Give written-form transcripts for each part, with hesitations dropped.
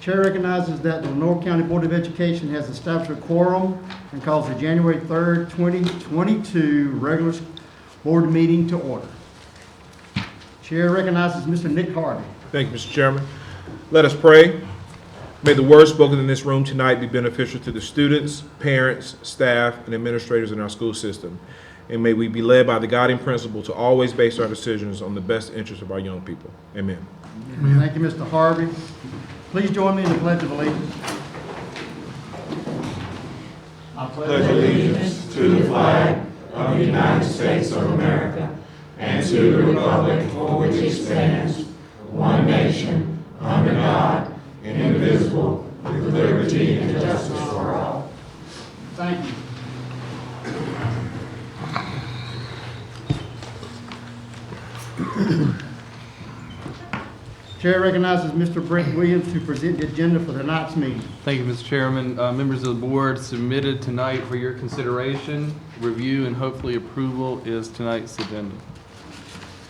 Chair recognizes that the Lenore County Board of Education has established a quorum and calls the January 3rd, 2022 regular board meeting to order. Chair recognizes Mr. Nick Harvey. Thank you, Mr. Chairman. Let us pray. May the words spoken in this room tonight be beneficial to the students, parents, staff, and administrators in our school system. And may we be led by the guiding principle to always base our decisions on the best interests of our young people. Amen. Thank you, Mr. Harvey. Please join me in the Pledge of Allegiance. I pledge allegiance to the flag of the United States of America and to the republic for which it stands, one nation, under God, indivisible, with liberty and justice for all. Thank you. Chair recognizes Mr. Brent Williams to present the agenda for tonight's meeting. Thank you, Mr. Chairman. Members of the board, submitted tonight for your consideration, review, and hopefully approval is tonight's agenda.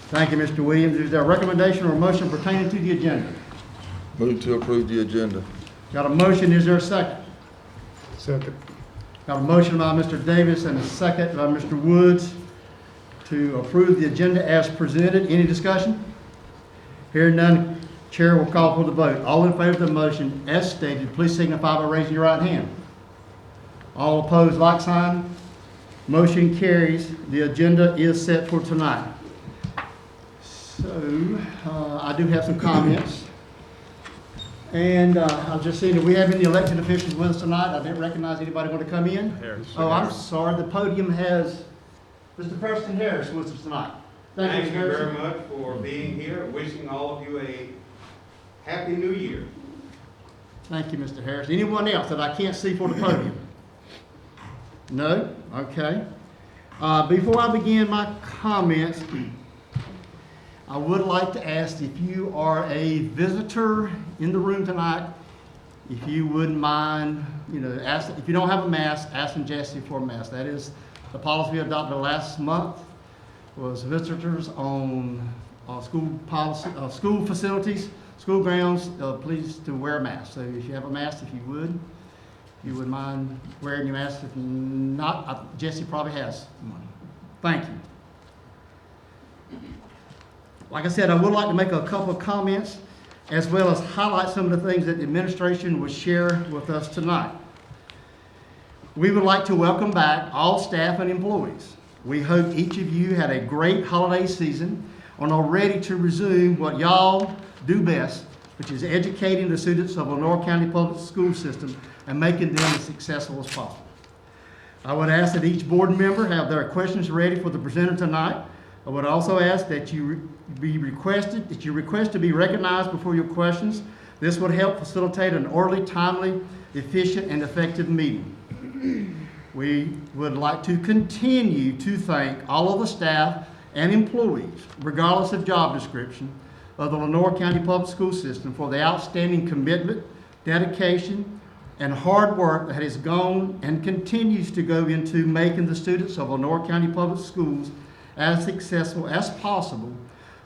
Thank you, Mr. Williams. Is there a recommendation or motion pertaining to the agenda? Move to approve the agenda. Got a motion, is there a second? Second. Got a motion by Mr. Davis and a second by Mr. Woods to approve the agenda as presented. Any discussion? Hearing none, Chair will call for the vote. All in favor of the motion as stated, please signify by raising your right hand. All opposed, like sign. Motion carries. The agenda is set for tonight. So, I do have some comments. And I've just seen, do we have any elected officials with us tonight? I didn't recognize anybody want to come in. Harris. Oh, I'm sorry. The podium has Mr. Preston Harris with us tonight. Thank you Mr. very much for being here. Wishing all of you a happy new year. Thank you, Mr. Harris. Anyone else that I can't see for the podium? No? Okay. Before I begin my comments, I would like to ask if you are a visitor in the room tonight, if you wouldn't mind, if you don't have a mask, asking Jesse for a mask. That is the policy we adopted last month, was visitors on school policy, school facilities, school grounds, please to wear a mask. So if you have a mask, if you would mind wearing your mask. If not, Jesse probably has one. Thank you. Like I said, I would like to make a couple of comments as well as highlight some of the things that the administration will share with us tonight. We would like to welcome back all staff and employees. We hope each of you had a great holiday season and are ready to resume what y'all do best, which is educating the students of Lenore County Public School System and making them as successful as possible. I would ask that each board member have their questions ready for the presenter tonight. I would also ask that you request to be recognized before your questions. This would help facilitate an orderly, timely, efficient, and effective meeting. We would like to continue to thank all of the staff and employees, regardless of job description, of the Lenore County Public School System for the outstanding commitment, dedication, and hard work that has gone and continues to go into making the students of Lenore County Public Schools as successful as possible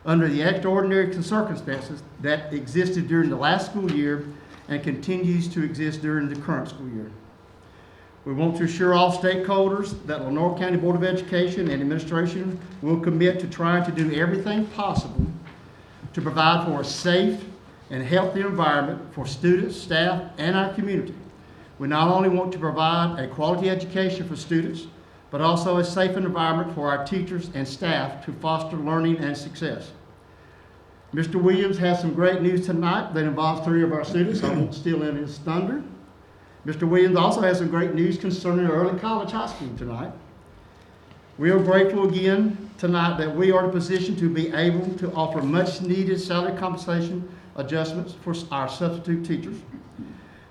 under the extraordinary circumstances that existed during the last school year and continues to exist during the current school year. We want to assure all stakeholders that Lenore County Board of Education and Administration will commit to trying to do everything possible to provide for a safe and healthy environment for students, staff, and our community. We not only want to provide a quality education for students, but also a safe environment for our teachers and staff to foster learning and success. Mr. Williams has some great news tonight that involves 3 of our students. I won't steal any of his thunder. Mr. Williams also has some great news concerning early college high school tonight. We are grateful again tonight that we are in a position to be able to offer much needed salary compensation adjustments for our substitute teachers.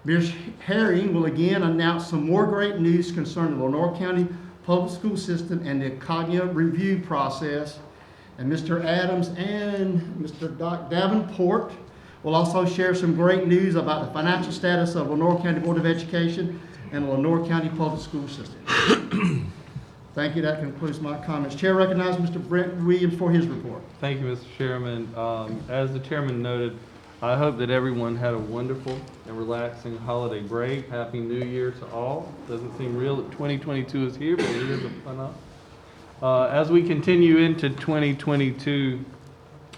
Ms. Herring will again announce some more great news concerning the Lenore County Public School System and the cognitive review process. And Mr. Adams and Mr. Davenport will also share some great news about the financial status of Lenore County Board of Education and the Lenore County Public School System. Thank you. That concludes my comments. Chair recognizes Mr. Brent Williams for his report. Thank you, Mr. Chairman. As the chairman noted, I hope that everyone had a wonderful and relaxing holiday break. Happy New Year to all. Doesn't seem real that 2022 is here, but it is upon us. As we continue into 2022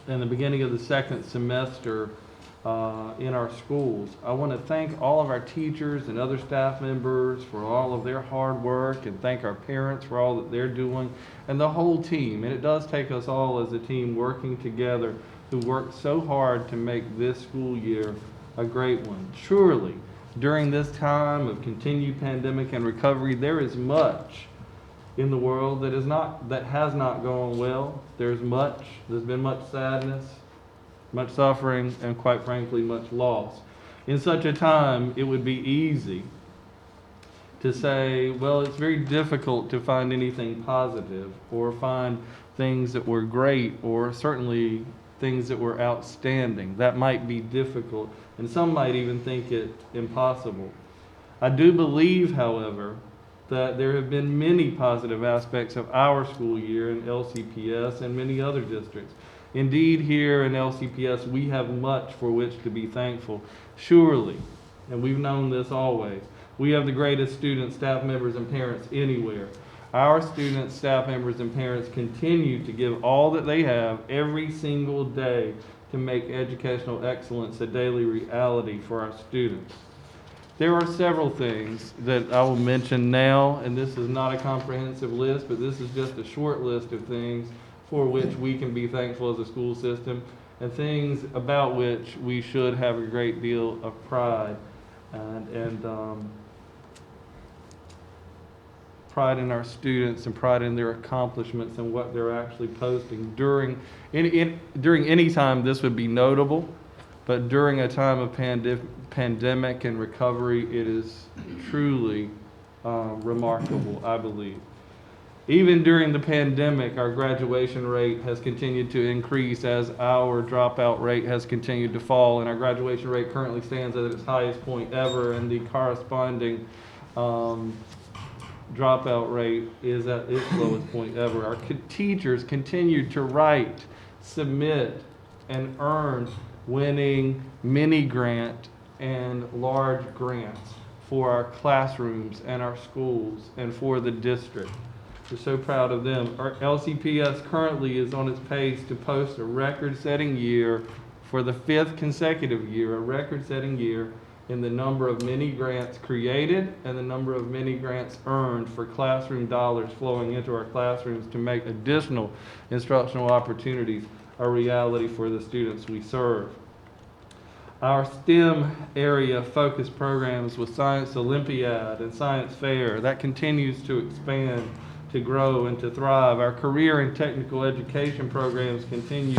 and the beginning of the second semester in our schools, I want to thank all of our teachers and other staff members for all of their hard work, and thank our parents for all that they're doing, and the whole team. And it does take us all as a team working together who worked so hard to make this school year a great one. Surely, during this time of continued pandemic and recovery, there is much in the world that has not gone well. There's been much sadness, much suffering, and quite frankly, much loss. In such a time, it would be easy to say, well, it's very difficult to find anything positive, or find things that were great, or certainly things that were outstanding. That might be difficult, and some might even think it impossible. I do believe, however, that there have been many positive aspects of our school year in LCPS and many other districts. Indeed, here in LCPS, we have much for which to be thankful. Surely, and we've known this always, we have the greatest students, staff members, and parents anywhere. Our students, staff members, and parents continue to give all that they have every single day to make educational excellence a daily reality for our students. There are several things that I will mention now, and this is not a comprehensive list, but this is just a short list of things for which we can be thankful as a school system, and things about which we should have a great deal of pride and pride in our students, and pride in their accomplishments and what they're actually posting. During any time, this would be notable, but during a time of pandemic and recovery, it is truly remarkable, I believe. Even during the pandemic, our graduation rate has continued to increase as our dropout rate has continued to fall, and our graduation rate currently stands at its highest point ever, and the corresponding dropout rate is at its lowest point ever. Our teachers continue to write, submit, and earn winning mini grant and large grants for our classrooms and our schools and for the district. We're so proud of them. Our LCPS currently is on its pace to post a record-setting year for the 5th consecutive year, a record-setting year in the number of mini grants created and the number of mini grants earned for classroom dollars flowing into our classrooms to make additional instructional opportunities a reality for the students we serve. Our STEM area focus programs with Science Olympiad and Science Fair, that continues to expand, to grow, and to thrive. Our career and technical education programs continue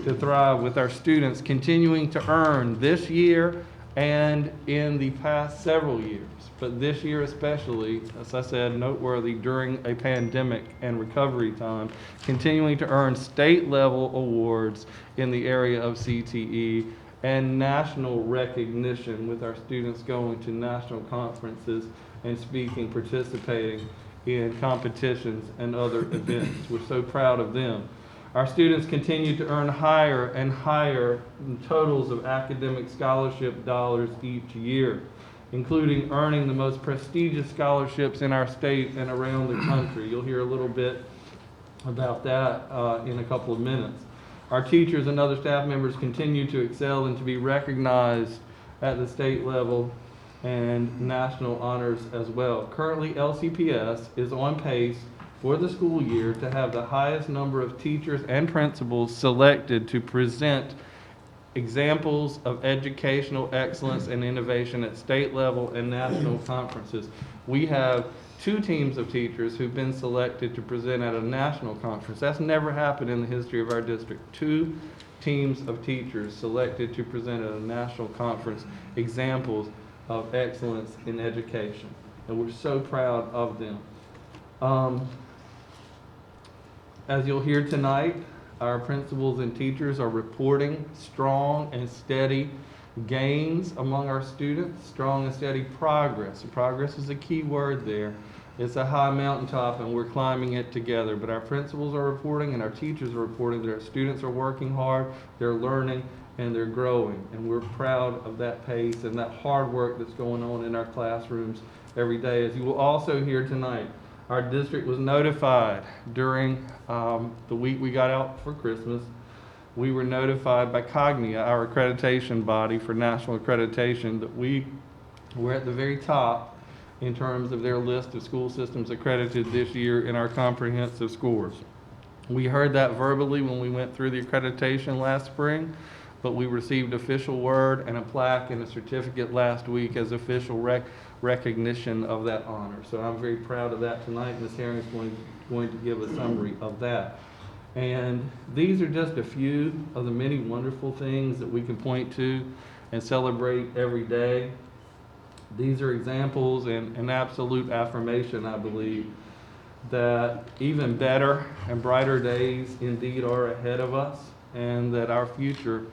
to thrive, with our students continuing to earn this year and in the past several years, but this year especially, as I said, noteworthy during a pandemic and recovery time, continuing to earn state-level awards in the area of CTE and national recognition, with our students going to national conferences and speaking, participating in competitions and other events. We're so proud of them. Our students continue to earn higher and higher totals of academic scholarship dollars each year, including earning the most prestigious scholarships in our state and around the country. You'll hear a little bit about that in a couple of minutes. Our teachers and other staff members continue to excel and to be recognized at the state level and national honors as well. Currently, LCPS is on pace for the school year to have the highest number of teachers and principals selected to present examples of educational excellence and innovation at state level and national conferences. We have 2 teams of teachers who've been selected to present at a national conference. That's never happened in the history of our district. 2 teams of teachers selected to present at a national conference examples of excellence in education. And we're so proud of them. As you'll hear tonight, our principals and teachers are reporting strong and steady gains among our students, strong and steady progress. Progress is a key word there. It's a high mountaintop and we're climbing it together, but our principals are reporting and our teachers are reporting that our students are working hard, they're learning, and they're growing. And we're proud of that pace and that hard work that's going on in our classrooms every day. As you will also hear tonight, our district was notified during the week we got out for Christmas. We were notified by Cognia, our accreditation body for national accreditation, that we were at the very top in terms of their list of school systems accredited this year in our comprehensive scores. We heard that verbally when we went through the accreditation last spring, but we received official word and a plaque and a certificate last week as official recognition of that honor. So I'm very proud of that tonight. Ms. Herring is going to give a summary of that. And these are just a few of the many wonderful things that we can point to and celebrate every day. These are examples and an absolute affirmation, I believe, that even better and brighter days indeed are ahead of us, and that our future,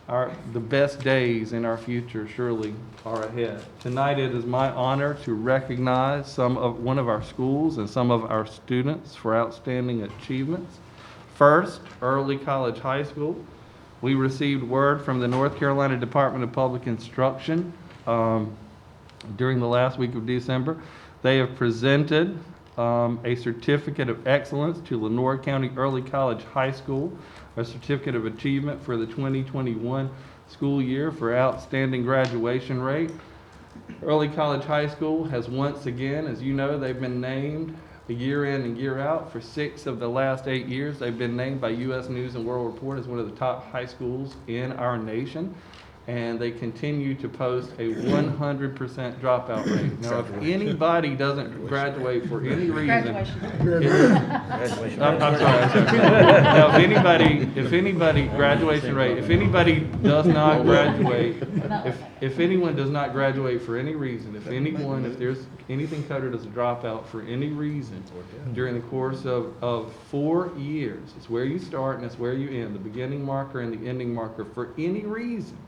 the best days in our future surely are ahead. Tonight it is my honor to recognize one of our schools and some of our students for outstanding achievements. First, Early College High School. We received word from the North Carolina Department of Public Instruction during the last week of December. They have presented a certificate of excellence to Lenoir County Early College High School, a certificate of achievement for the 2021 school year for outstanding graduation rate. Early College High School has once again, as you know, they've been named year in and year out for 6 of the last 8 years. They've been named by U.S. News and World Report as one of the top high schools in our nation. And they continue to post a 100% dropout rate. Now, if anybody doesn't graduate for any reason, I'm sorry. Now, if anybody graduation rate, if anybody does not graduate, if anyone does not graduate for any reason, if there's anything coded as a dropout for any reason during the course of 4 years, it's where you start and it's where you end, the beginning marker and the ending marker, for any reason,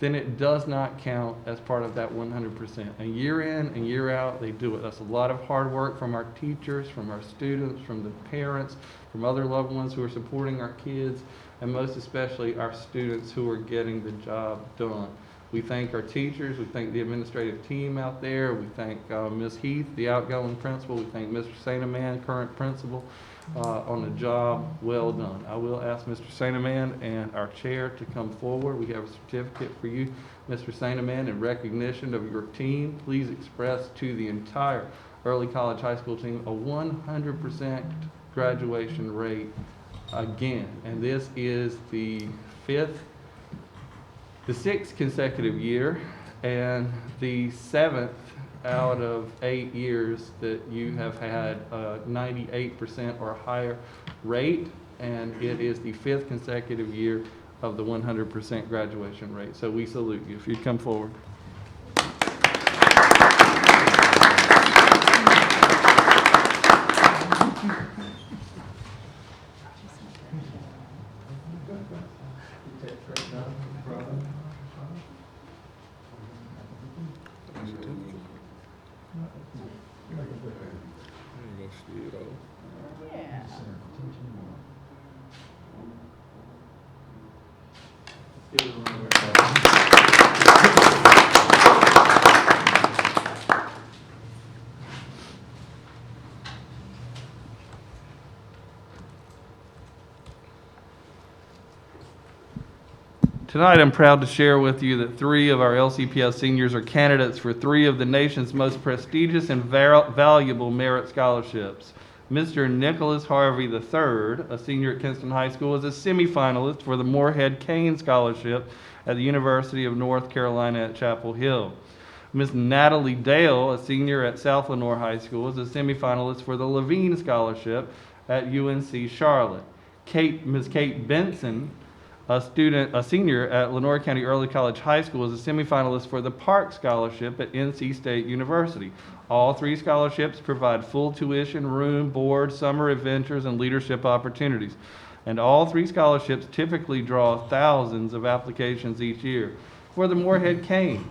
then it does not count as part of that 100%. And year in and year out, they do it. That's a lot of hard work from our teachers, from our students, from the parents, from other loved ones who are supporting our kids, and most especially our students who are getting the job done. We thank our teachers, we thank the administrative team out there, we thank Ms. Heath, the outgoing principal, we thank Mr. Saint-Amand, current principal, on a job well done. I will ask Mr. Saint-Amand and our chair to come forward. We have a certificate for you, Mr. Saint-Amand, in recognition of your team. Please express to the entire Early College High School team a 100% graduation rate again. And this is the 6th consecutive year and the 7th out of 8 years that you have had a 98% or higher rate, and it is the 5th consecutive year of the 100% graduation rate. So we salute you. If you'd come forward. Tonight, I'm proud to share with you that 3 of our LCPS seniors are candidates for 3 of the nation's most prestigious and valuable merit scholarships. Mr. Nicholas Harvey III, a senior at Kinston High School, is a semifinalist for the Moorhead Kane Scholarship at the University of North Carolina at Chapel Hill. Ms. Natalie Dale, a senior at South Lenoir High School, is a semifinalist for the Levine Scholarship at UNC Charlotte. Ms. Kate Benson, a senior at Lenoir County Early College High School, is a semifinalist for the Park Scholarship at NC State University. All 3 scholarships provide full tuition, room, board, summer adventures, and leadership opportunities. And all 3 scholarships typically draw thousands of applications each year. For the Moorhead Kane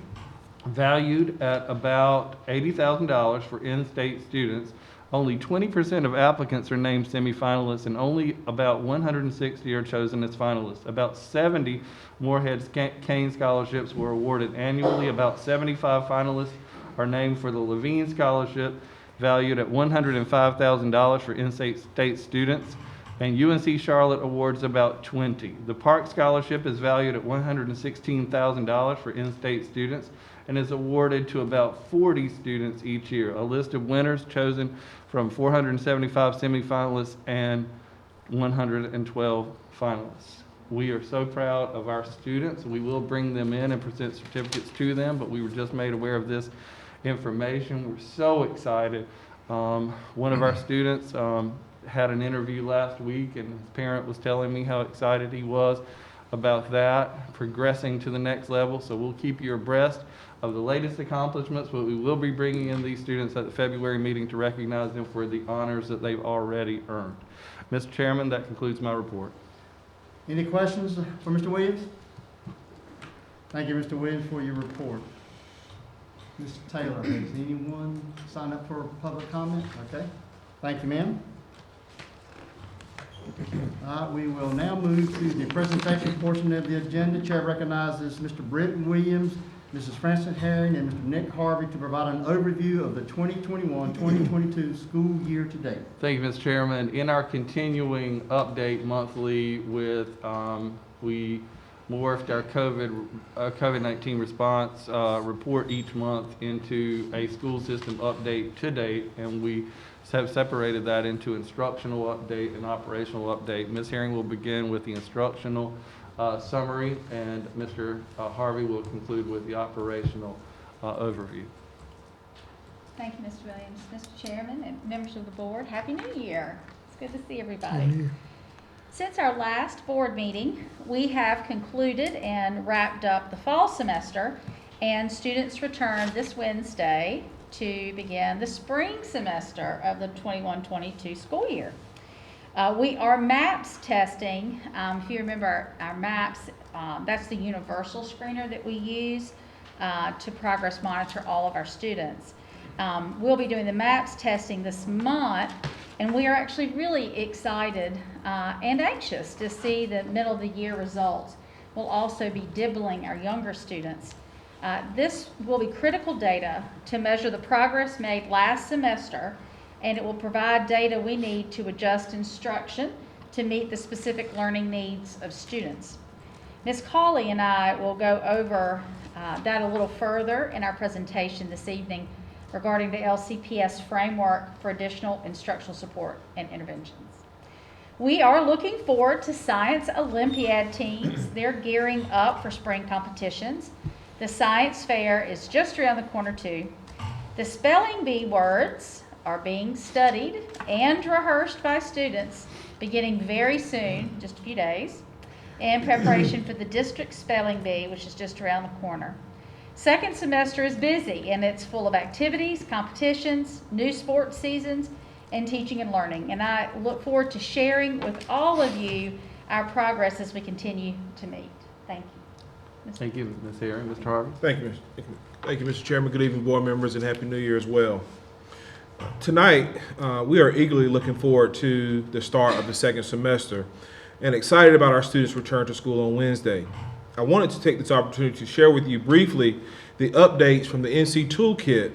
valued at about $80,000 for in-state students. Only 20% of applicants are named semifinalists, and only about 160 are chosen as finalists. About 70 Moorhead Kane scholarships were awarded annually. About 75 finalists are named for the Levine Scholarship, valued at $105,000 for in-state students, and UNC Charlotte awards about 20. The Park Scholarship is valued at $116,000 for in-state students and is awarded to about 40 students each year. A list of winners chosen from 475 semifinalists and 112 finalists. We are so proud of our students. We will bring them in and present certificates to them, but we were just made aware of this information. We're so excited. One of our students had an interview last week, and his parent was telling me how excited he was about that, progressing to the next level. So we'll keep you abreast of the latest accomplishments, but we will be bringing in these students at the February meeting to recognize them for the honors that they've already earned. Mr. Chairman, that concludes my report. Any questions for Mr. Williams? Thank you, Mr. Williams, for your report. Mr. Taylor, has anyone signed up for public comment? Okay, thank you, ma'am. All right, we will now move to the presentation portion of the agenda. Chair recognizes Mr. Britton Williams, Mrs. Frances Herring, and Mr. Nick Harvey to provide an overview of the 2021-2022 school year to date. Thank you, Mr. Chairman. In our continuing update monthly with, we morphed our COVID-19 response report each month into a school system update to date, and we have separated that into instructional update and operational update. Ms. Herring will begin with the instructional summary, and Mr. Harvey will conclude with the operational overview. Thank you, Mr. Williams. Mr. Chairman and members of the board, Happy New Year. It's good to see everybody. Since our last board meeting, we have concluded and wrapped up the fall semester, and students returned this Wednesday to begin the spring semester of the 21-22 school year. We are MAPS testing. If you remember our MAPS, that's the universal screener that we use to progress monitor all of our students. We'll be doing the MAPS testing this month, and we are actually really excited and anxious to see the middle of the year results. We'll also be dibbling our younger students. This will be critical data to measure the progress made last semester, and it will provide data we need to adjust instruction to meet the specific learning needs of students. Ms. Cawley and I will go over that a little further in our presentation this evening regarding the LCPS framework for additional instructional support and interventions. We are looking forward to Science Olympiad teams. They're gearing up for spring competitions. The science fair is just around the corner too. The spelling bee words are being studied and rehearsed by students beginning very soon, just a few days, in preparation for the district spelling bee, which is just around the corner. Second semester is busy, and it's full of activities, competitions, new sports seasons, and teaching and learning. And I look forward to sharing with all of you our progress as we continue to meet. Thank you. Thank you, Ms. Herring. Mr. Harvey? Thank you, Mr. Chairman. Good evening, board members, and Happy New Year as well. Tonight, we are eagerly looking forward to the start of the second semester and excited about our students' return to school on Wednesday. I wanted to take this opportunity to share with you briefly the updates from the NC Toolkit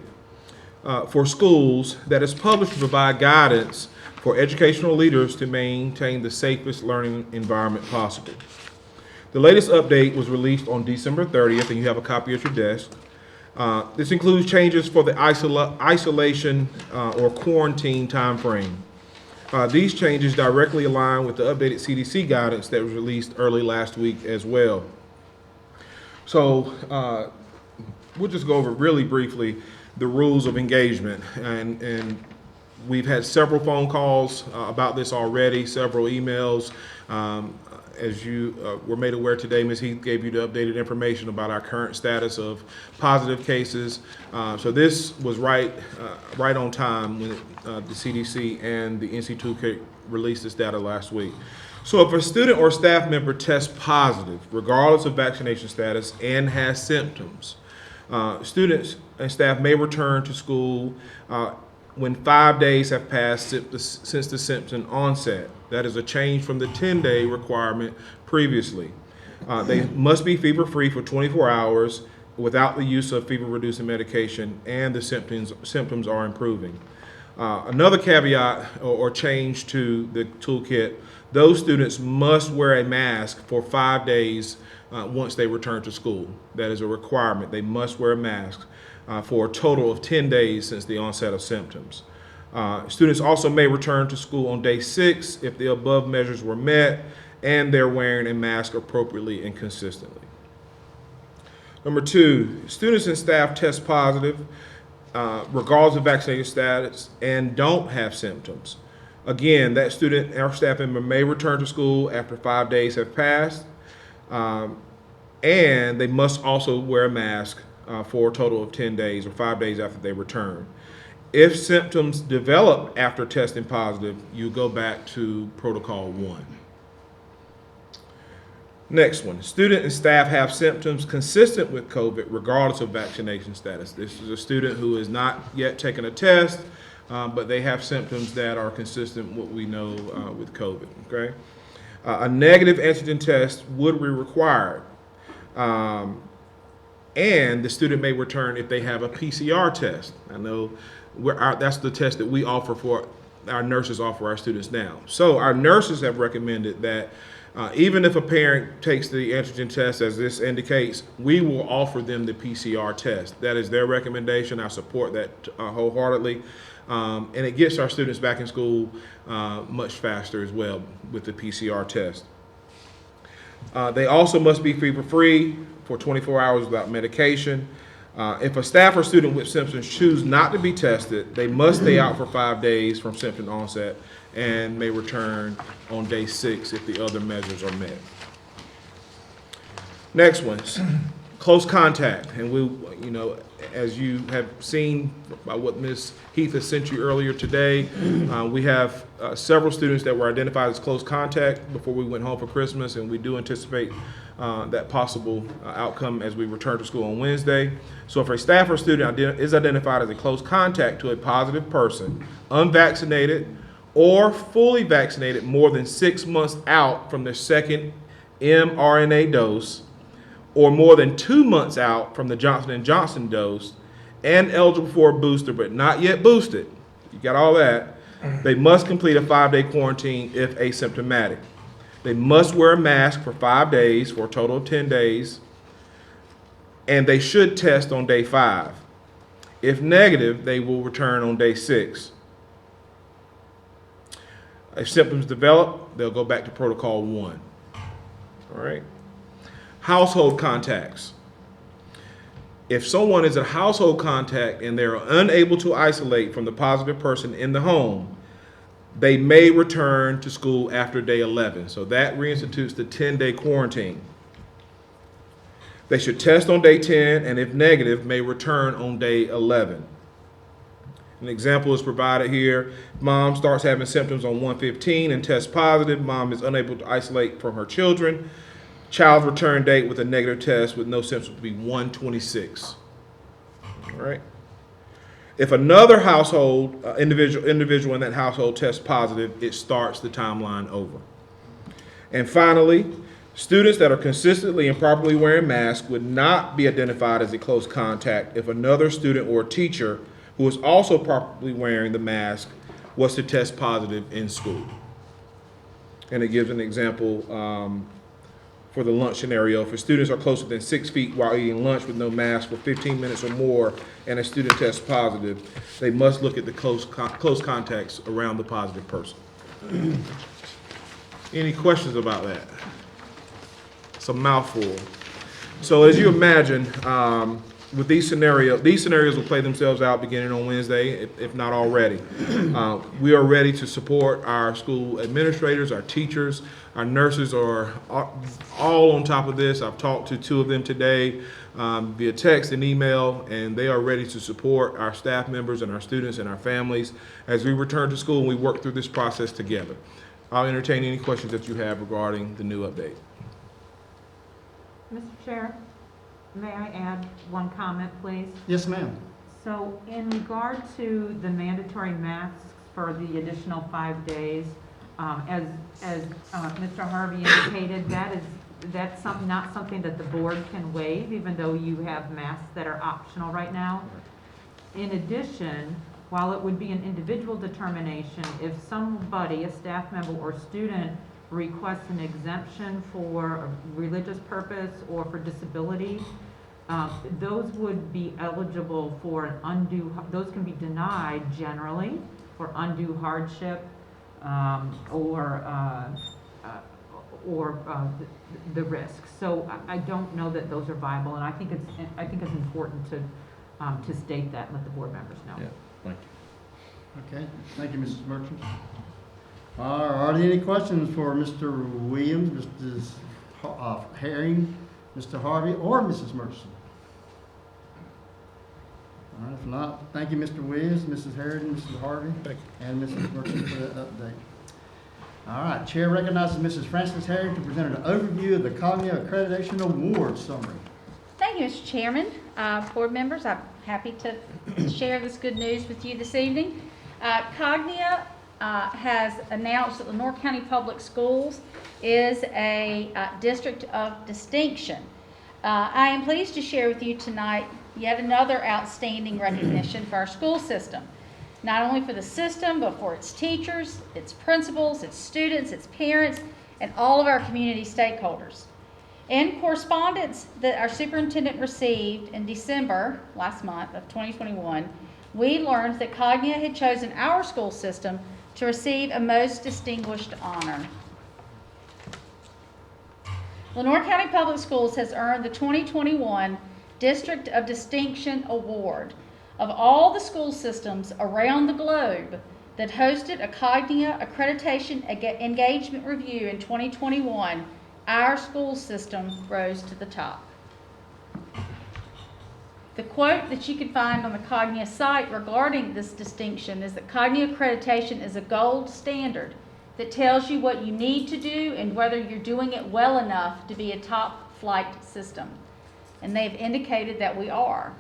for schools that is published to provide guidance for educational leaders to maintain the safest learning environment possible. The latest update was released on December 30th, and you have a copy at your desk. This includes changes for the isolation or quarantine time frame. These changes directly align with the updated CDC guidance that was released early last week as well. So we'll just go over really briefly the rules of engagement, and we've had several phone calls about this already, several emails. As you were made aware today, Ms. Heath gave you the updated information about our current status of positive cases. So this was right on time when the CDC and the NC Toolkit released this data last week. So if a student or staff member tests positive, regardless of vaccination status, and has symptoms, Students and staff may return to school when 5 days have passed since the symptom onset. That is a change from the 10-day requirement previously. They must be fever-free for 24 hours without the use of fever-reducing medication, and the symptoms are improving. Another caveat or change to the toolkit: those students must wear a mask for 5 days once they return to school. That is a requirement. They must wear a mask for a total of 10 days since the onset of symptoms. Students also may return to school on day 6 if the above measures were met and they're wearing a mask appropriately and consistently. Number 2, students and staff test positive regardless of vaccination status and don't have symptoms. Again, that student or staff member may return to school after 5 days have passed, and they must also wear a mask for a total of 10 days or 5 days after they return. If symptoms develop after testing positive, you go back to Protocol 1. Next one, student and staff have symptoms consistent with COVID regardless of vaccination status. This is a student who has not yet taken a test, but they have symptoms that are consistent with what we know with COVID, okay? A negative antigen test would be required, and the student may return if they have a PCR test. I know that's the test that we offer for, our nurses offer our students now. So our nurses have recommended that even if a parent takes the antigen test, as this indicates, we will offer them the PCR test. That is their recommendation. I support that wholeheartedly. And it gets our students back in school much faster as well with the PCR test. They also must be fever-free for 24 hours without medication. If a staff or student with symptoms choose not to be tested, they must stay out for 5 days from symptom onset and may return on day 6 if the other measures are met. Next one, close contact. And we, as you have seen by what Ms. Heath has sent you earlier today, we have several students that were identified as close contact before we went home for Christmas, and we do anticipate that possible outcome as we return to school on Wednesday. So if a staff or student is identified as a close contact to a positive person, unvaccinated or fully vaccinated more than 6 months out from their second mRNA dose, or more than 2 months out from the Johnson & Johnson dose, and eligible for a booster but not yet boosted, you got all that, they must complete a 5-day quarantine if asymptomatic. They must wear a mask for 5 days for a total of 10 days, and they should test on day 5. If negative, they will return on day 6. If symptoms develop, they'll go back to Protocol 1. All right? Household contacts. If someone is a household contact and they're unable to isolate from the positive person in the home, they may return to school after day 11. So that reinstitutes the 10-day quarantine. They should test on day 10, and if negative, may return on day 11. An example is provided here. Mom starts having symptoms on 1/15 and tests positive. Mom is unable to isolate from her children. Child's return date with a negative test with no symptoms would be 1/26. All right. If another household individual in that household tests positive, it starts the timeline over. And finally, students that are consistently and properly wearing masks would not be identified as a close contact if another student or teacher who is also properly wearing the mask was to test positive in school. And it gives an example for the lunch scenario. If students are closer than 6 feet while eating lunch with no mask for 15 minutes or more and a student tests positive, they must look at the close contacts around the positive person. Any questions about that? It's a mouthful. So as you imagine, with these scenarios will play themselves out beginning on Wednesday, if not already. We are ready to support our school administrators, our teachers, our nurses are all on top of this. I've talked to 2 of them today via text and email, and they are ready to support our staff members and our students and our families as we return to school and we work through this process together. I'll entertain any questions that you have regarding the new update. Mr. Chair, may I add one comment, please? Yes, ma'am. So in regard to the mandatory masks for the additional 5 days, as Mr. Harvey indicated, that's not something that the board can waive, even though you have masks that are optional right now. In addition, while it would be an individual determination, if somebody, a staff member or student, requests an exemption for a religious purpose or for disability, those would be eligible for those can be denied generally for undue hardship or the risk. So I don't know that those are viable, and I think it's important to state that and let the board members know. Yeah, thank you. Okay, thank you, Mrs. Merchant. Are there any questions for Mr. Williams, Mrs. Herring, Mr. Harvey, or Mrs. Merchant? All right, if not, thank you, Mr. Williams, Mrs. Herring, Mrs. Harvey, Thank and Mrs. Merchant for that update. All right, Chair recognizes Mrs. Frances Herring to present an overview of the Cognia Accreditation Award Summary. Thank you, Mr. Chairman. Board members, I'm happy to share this good news with you this evening. Cognia has announced that Lenoir County Public Schools is a district of distinction. I am pleased to share with you tonight yet another outstanding recognition for our school system. Not only for the system, but for its teachers, its principals, its students, its parents, and all of our community stakeholders. In correspondence that our superintendent received in December last month of 2021, we learned that Cognia had chosen our school system to receive a most distinguished honor. Lenoir County Public Schools has earned the 2021 District of Distinction Award. Of all the school systems around the globe that hosted a Cognia Accreditation Engagement Review in 2021, our school system rose to the top. The quote that you can find on the Cognia site regarding this distinction is that Cognia accreditation is a gold standard that tells you what you need to do and whether you're doing it well enough to be a top flight system. And they've indicated that we are.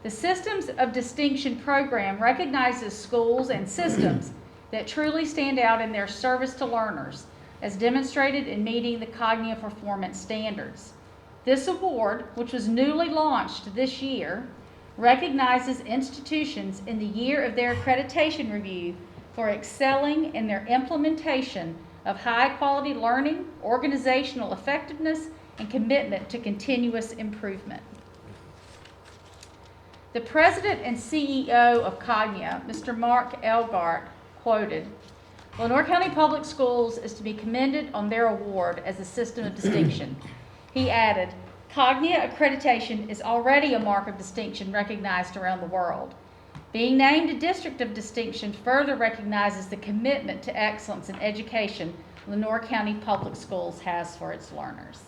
The Systems of Distinction program recognizes schools and systems that truly stand out in their service to learners, as demonstrated in meeting the Cognia performance standards. This award, which was newly launched this year, recognizes institutions in the year of their accreditation review for excelling in their implementation of high-quality learning, organizational effectiveness, and commitment to continuous improvement. The president and CEO of Cognia, Mr. Mark Elgart, quoted, "Lenoir County Public Schools is to be commended on their award as a system of distinction." He added, "Cognia accreditation is already a mark of distinction recognized around the world. Being named a district of distinction further recognizes the commitment to excellence in education Lenoir County Public Schools has for its learners."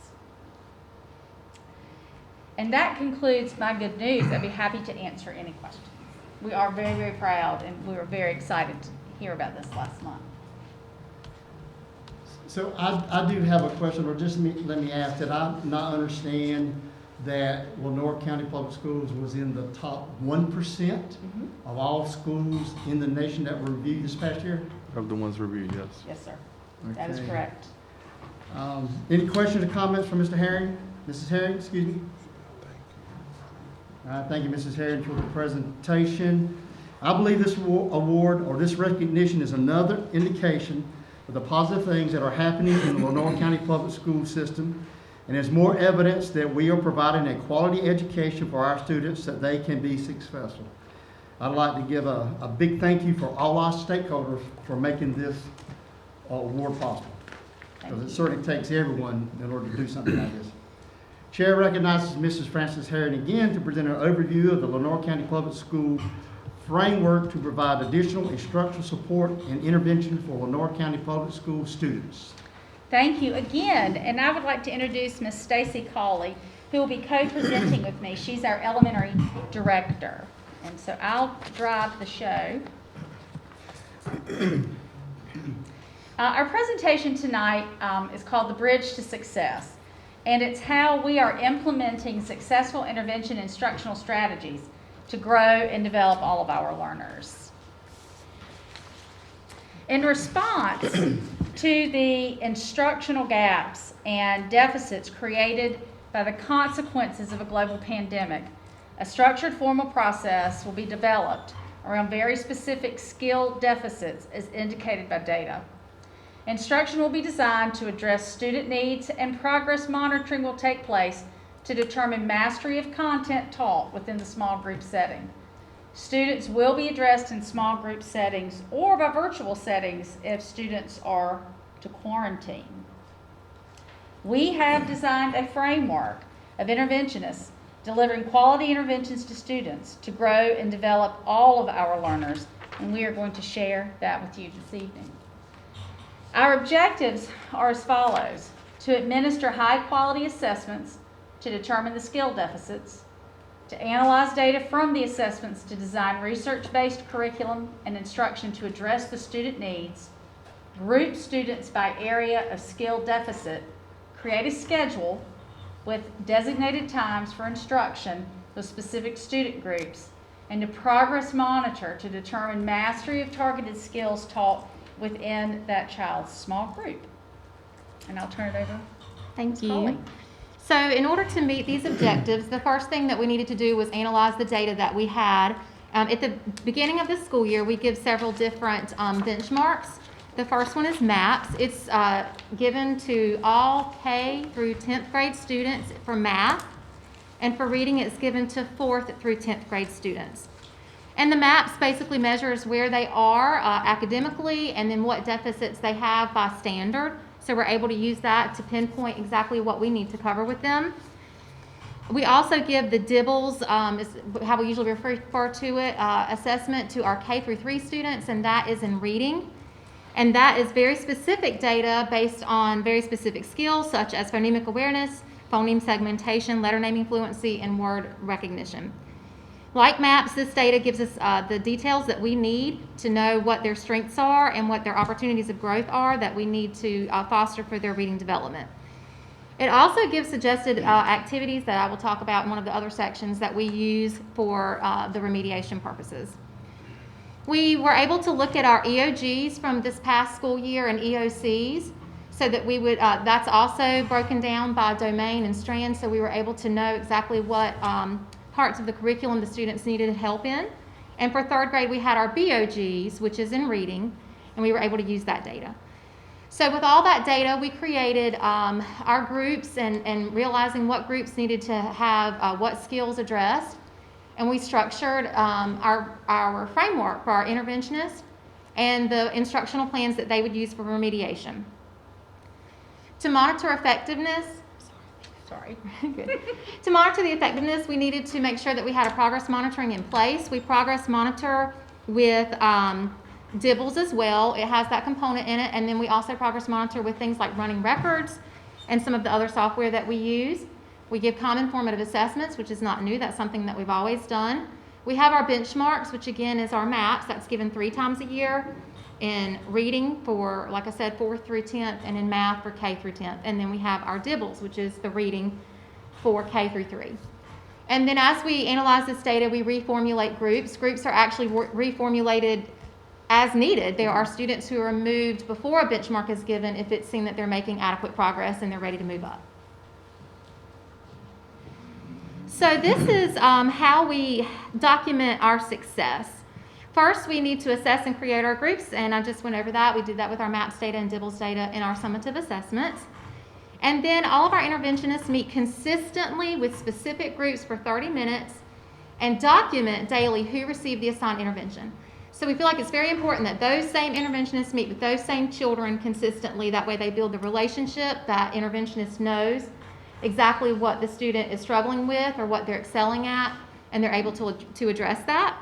And that concludes my good news. I'd be happy to answer any questions. We are very, very proud, and we were very excited to hear about this last month. So I do have a question, or just let me ask, did I not understand that Lenoir County Public Schools was in the top 1% of all schools in the nation that were reviewed this past year? Of the ones reviewed, yes. Yes, sir. That is Okay. correct. Any questions or comments from Mr. Herring? Mrs. Herring, excuse me? All right, thank you, Mrs. Herring, for the presentation. I believe this award or this recognition is another indication of the positive things that are happening in the Lenoir County Public School System, and is more evidence that we are providing a quality education for our students that they can be successful. I'd like to give a big thank you for all our stakeholders for making this award possible, because it certainly takes everyone in order to do something like this. Chair recognizes Mrs. Frances Herring again to present an overview of the Lenoir County Public School framework to provide additional instructional support and intervention for Lenoir County Public School students. Thank you again, and I would like to introduce Ms. Stacy Cawley, who will be co-presenting with me. She's our elementary director, and so I'll drive the show. Our presentation tonight is called The Bridge to Success, and it's how we are implementing successful intervention instructional strategies to grow and develop all of our learners. In response to the instructional gaps and deficits created by the consequences of a global pandemic, a structured formal process will be developed around very specific skill deficits as indicated by data. Instruction will be designed to address student needs, and progress monitoring will take place to determine mastery of content taught within the small group setting. Students will be addressed in small group settings or by virtual settings if students are to quarantine. We have designed a framework of interventionists delivering quality interventions to students to grow and develop all of our learners, and we are going to share that with you this evening. Our objectives are as follows: to administer high-quality assessments to determine the skill deficits, to analyze data from the assessments to design research-based curriculum and instruction to address the student needs, group students by area of skill deficit, create a schedule with designated times for instruction with specific student groups, and to progress monitor to determine mastery of targeted skills taught within that child's small group. And I'll turn it over. Thank Ms. Coley. you. So in order to meet these objectives, the first thing that we needed to do was analyze the data that we had. At the beginning of the school year, we give several different benchmarks. The first one is MAPS. It's given to all K through 10th grade students for math, and for reading it's given to 4th through 10th grade students. And the MAPS basically measures where they are academically and then what deficits they have by standard. So we're able to use that to pinpoint exactly what we need to cover with them. We also give the DIBELS, is how we usually refer to it, assessment to our K through 3 students, and that is in reading. And that is very specific data based on very specific skills such as phonemic awareness, phoneme segmentation, letter naming fluency, and word recognition. Like MAPS, this data gives us the details that we need to know what their strengths are and what their opportunities of growth are that we need to foster for their reading development. It also gives suggested activities that I will talk about in one of the other sections that we use for the remediation purposes. We were able to look at our EOGs from this past school year and EOCs so that we would, that's also broken down by domain and strand, so we were able to know exactly what parts of the curriculum the students needed help in. And for 3rd grade, we had our BOGs, which is in reading, and we were able to use that data. So with all that data, we created our groups and realizing what groups needed to have what skills addressed. And we structured our framework for our interventionists and the instructional plans that they would use for remediation. To monitor effectiveness, to monitor the effectiveness, we needed to make sure that we had a progress monitoring in place. We progress monitor with DIBELS as well. It has that component in it. And then we also progress monitor with things like running records and some of the other software that we use. We give common formative assessments, which is not new. That's something that we've always done. We have our benchmarks, which again is our MAPS. That's given 3 times a year in reading for, like I said, 4th through 10th, and in math for K through 10th. And then we have our DIBELS, which is the reading for K through 3. And then as we analyze this data, we reformulate groups. Groups are actually reformulated as needed. There are students who are moved before a benchmark is given if it's seen that they're making adequate progress and they're ready to move up. So this is how we document our success. First, we need to assess and create our groups, and I just went over that. We did that with our MAPS data and DIBELS data in our summative assessments. And then all of our interventionists meet consistently with specific groups for 30 minutes and document daily who received the assigned intervention. So we feel like it's very important that those same interventionists meet with those same children consistently. That way they build the relationship. That interventionist knows exactly what the student is struggling with or what they're excelling at, and they're able to address that.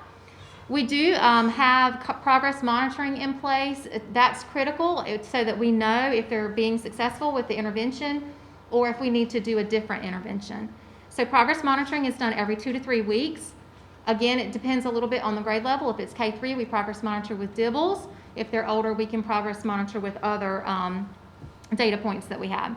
We do have progress monitoring in place. That's critical so that we know if they're being successful with the intervention or if we need to do a different intervention. So progress monitoring is done every 2 to 3 weeks. Again, it depends a little bit on the grade level. If it's K3, we progress monitor with DIBELS. If they're older, we can progress monitor with other data points that we have.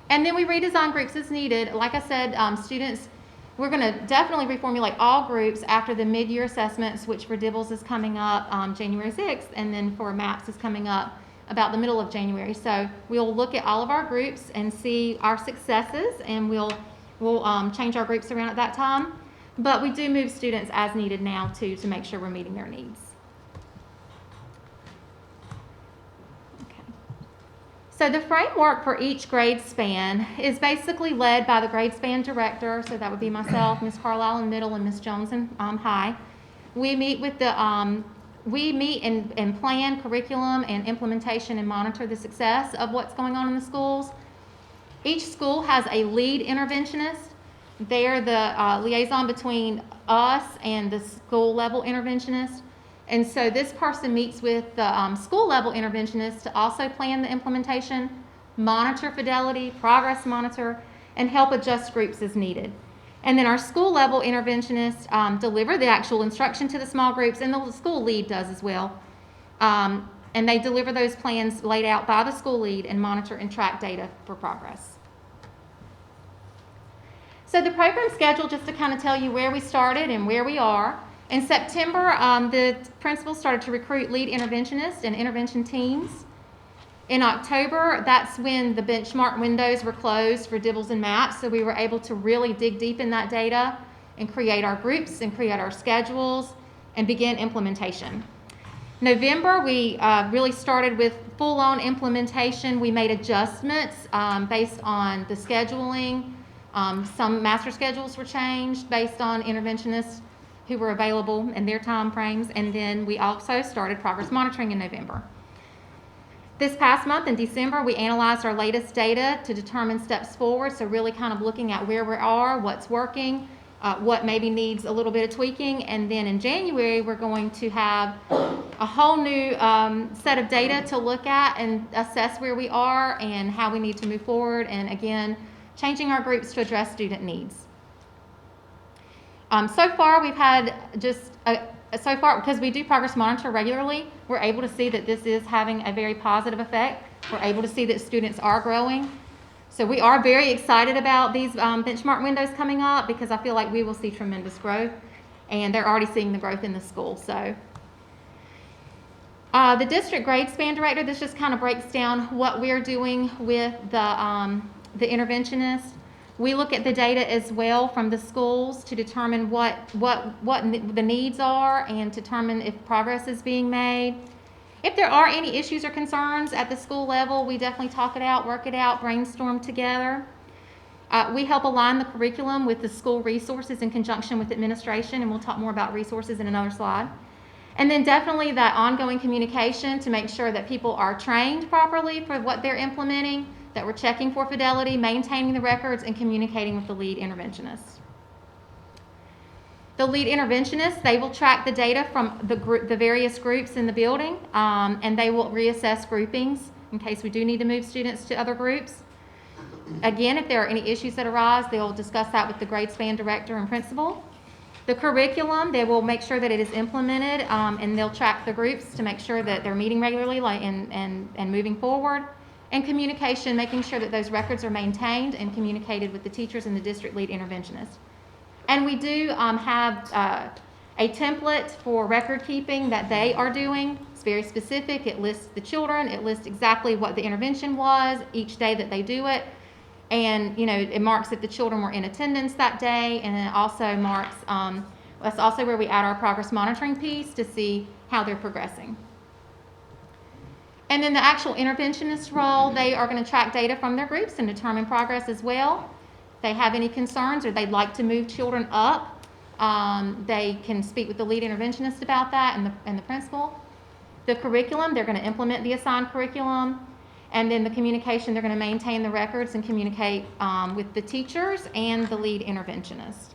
And then we redesign groups as needed. Like I said, students, we're going to definitely reformulate all groups after the mid-year assessments, which for Dibbles is coming up January 6th, and then for MAPS is coming up about the middle of January. So we'll look at all of our groups and see our successes, and we'll change our groups around at that time. But we do move students as needed now too, to make sure we're meeting their needs. Okay. So the framework for each grade span is basically led by the grade span director. So that would be myself, Ms. Carlisle in middle, and Ms. Jones in high. We meet with the we meet and plan curriculum and implementation and monitor the success of what's going on in the schools. Each school has a lead interventionist. They're the liaison between us and the school level interventionist. And so this person meets with the school level interventionist to also plan the implementation, monitor fidelity, progress monitor, and help adjust groups as needed. And then our school level interventionists deliver the actual instruction to the small groups, and the school lead does as well. And they deliver those plans laid out by the school lead and monitor and track data for progress. So the program schedule, just to kind of tell you where we started and where we are. In September, the principals started to recruit lead interventionists and intervention teams. In October, that's when the benchmark windows were closed for Dibbles and MAPS, so we were able to really dig deep in that data and create our groups and create our schedules and begin implementation. November, we really started with full-on implementation. We made adjustments based on the scheduling. Some master schedules were changed based on interventionists who were available and their time frames, and then we also started progress monitoring in November. This past month in December, we analyzed our latest data to determine steps forward, so really kind of looking at where we are, what's working, what maybe needs a little bit of tweaking, and then in January, we're going to have a whole new set of data to look at and assess where we are and how we need to move forward, and again, changing our groups to address student needs. So far, we've had so far, because we do progress monitor regularly, we're able to see that this is having a very positive effect. We're able to see that students are growing. So we are very excited about these benchmark windows coming up, because I feel like we will see tremendous growth, and they're already seeing the growth in the school. So the district grade span director, this just kind of breaks down what we're doing with the interventionist. We look at the data as well from the schools to determine what the needs are and determine if progress is being made. If there are any issues or concerns at the school level, we definitely talk it out, work it out, brainstorm together. We help align the curriculum with the school resources in conjunction with administration, and we'll talk more about resources in another slide. And then definitely that ongoing communication to make sure that people are trained properly for what they're implementing, that we're checking for fidelity, maintaining the records, and communicating with the lead interventionist. The lead interventionists, they will track the data from the various groups in the building, and they will reassess groupings in case we do need to move students to other groups. Again, if there are any issues that arise, they'll discuss that with the grade span director and principal. The curriculum, they will make sure that it is implemented, and they'll track the groups to make sure that they're meeting regularly and moving forward. And communication, making sure that those records are maintained and communicated with the teachers and the district lead interventionist. And we do have a template for record keeping that they are doing. It's very specific. It lists the children. It lists exactly what the intervention was each day that they do it. And, it marks if the children were in attendance that day. And it also marks, that's also where we add our progress monitoring piece to see how they're progressing. And then the actual interventionist role, they are going to track data from their groups and determine progress as well. If they have any concerns or they'd like to move children up, they can speak with the lead interventionist about that and the principal. The curriculum, they're going to implement the assigned curriculum. And then the communication, they're going to maintain the records and communicate with the teachers and the lead interventionist.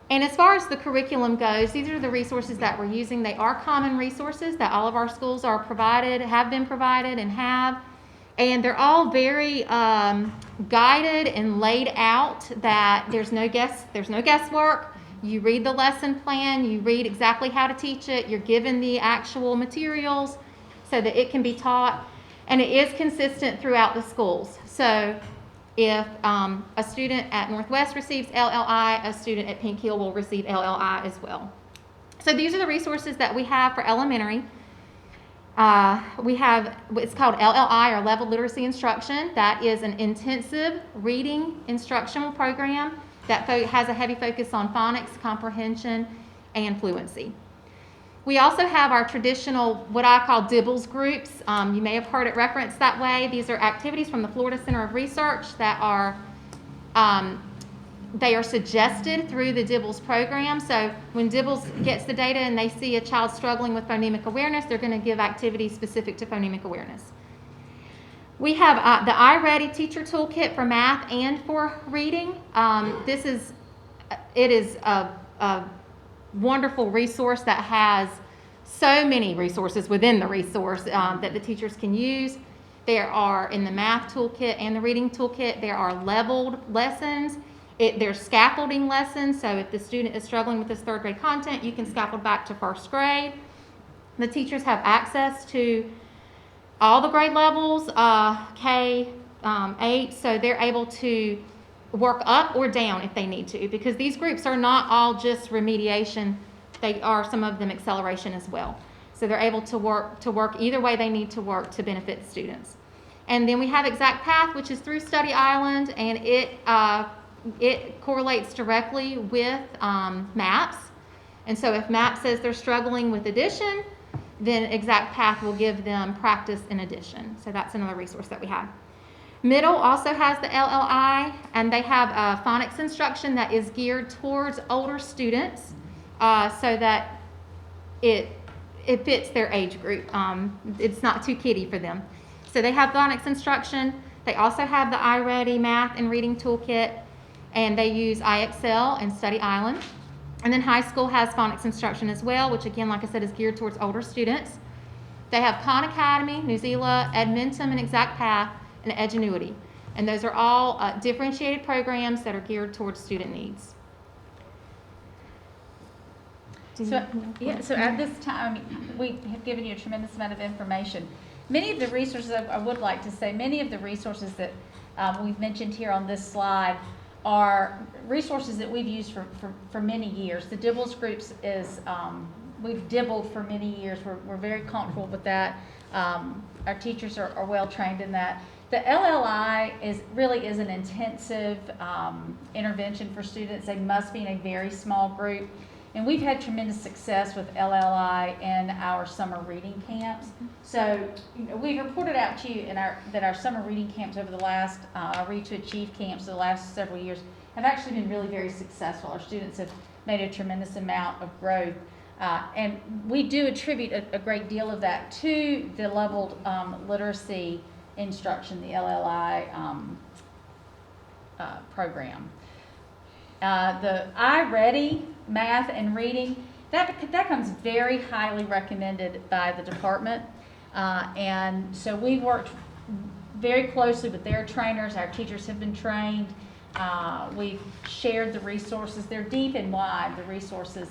And as far as the curriculum goes, these are the resources that we're using. They are common resources that all of our schools are provided, have been provided, and have. And they're all very guided and laid out that there's no guesswork. You read the lesson plan, you read exactly how to teach it, you're given the actual materials so that it can be taught. And it is consistent throughout the schools. So If a student at Northwest receives LLI, a student at Pink Hill will receive LLI as well. So these are the resources that we have for elementary. We have, it's called LLI, or Level Literacy Instruction. That is an intensive reading instructional program that has a heavy focus on phonics, comprehension, and fluency. We also have our traditional, what I call DIBBLES groups. You may have heard it referenced that way. These are activities from the Florida Center of Research that are, they are suggested through the DIBBLES program. So when DIBBLES gets the data and they see a child struggling with phonemic awareness, they're going to give activities specific to phonemic awareness. We have the iReady teacher toolkit for math and for reading. It is a wonderful resource that has so many resources within the resource that the teachers can use. There are, in the math toolkit and the reading toolkit, there are leveled lessons. There's scaffolding lessons, so if the student is struggling with this third grade content, you can scaffold back to first grade. The teachers have access to all the grade levels, K-8, so they're able to work up or down if they need to, because these groups are not all just remediation. They are, some of them, acceleration as well. So they're able to work either way they need to work to benefit the students. And then we have Exact Path, which is through Study Island, and it correlates directly with MAPS. And so if MAPS says they're struggling with addition, then Exact Path will give them practice in addition. So that's another resource that we have. Middle also has the LLI, and they have phonics instruction that is geared towards older students so that it fits their age group. It's not too kiddie for them. So they have phonics instruction. They also have the iReady math and reading toolkit, and they use IXL and Study Island. And then high school has phonics instruction as well, which again, like I said, is geared towards older students. They have Khan Academy, New Zealand, Edmentum, and Exact Path, and Edgenuity. And those are all differentiated programs that are geared towards student needs. So at this time, we have given you a tremendous amount of information. Many of the resources, I would like to say, many of the resources that we've mentioned here on this slide are resources that we've used for many years. The DIBBLES groups is, we've dibbled for many years. We're very comfortable with that. Our teachers are well trained in that. The LLI really is an intensive intervention for students. They must be in a very small group. And we've had tremendous success with LLI in our summer reading camps. So we've reported out to you that our summer reading camps over the last, Read to Achieve camps, the last several years, have actually been really very successful. Our students have made a tremendous amount of growth. And we do attribute a great deal of that to the leveled literacy instruction, the LLI program. The iReady math and reading, that comes very highly recommended by the department. And so we worked very closely with their trainers. Our teachers have been trained. We've shared the resources. They're deep and wide, the resources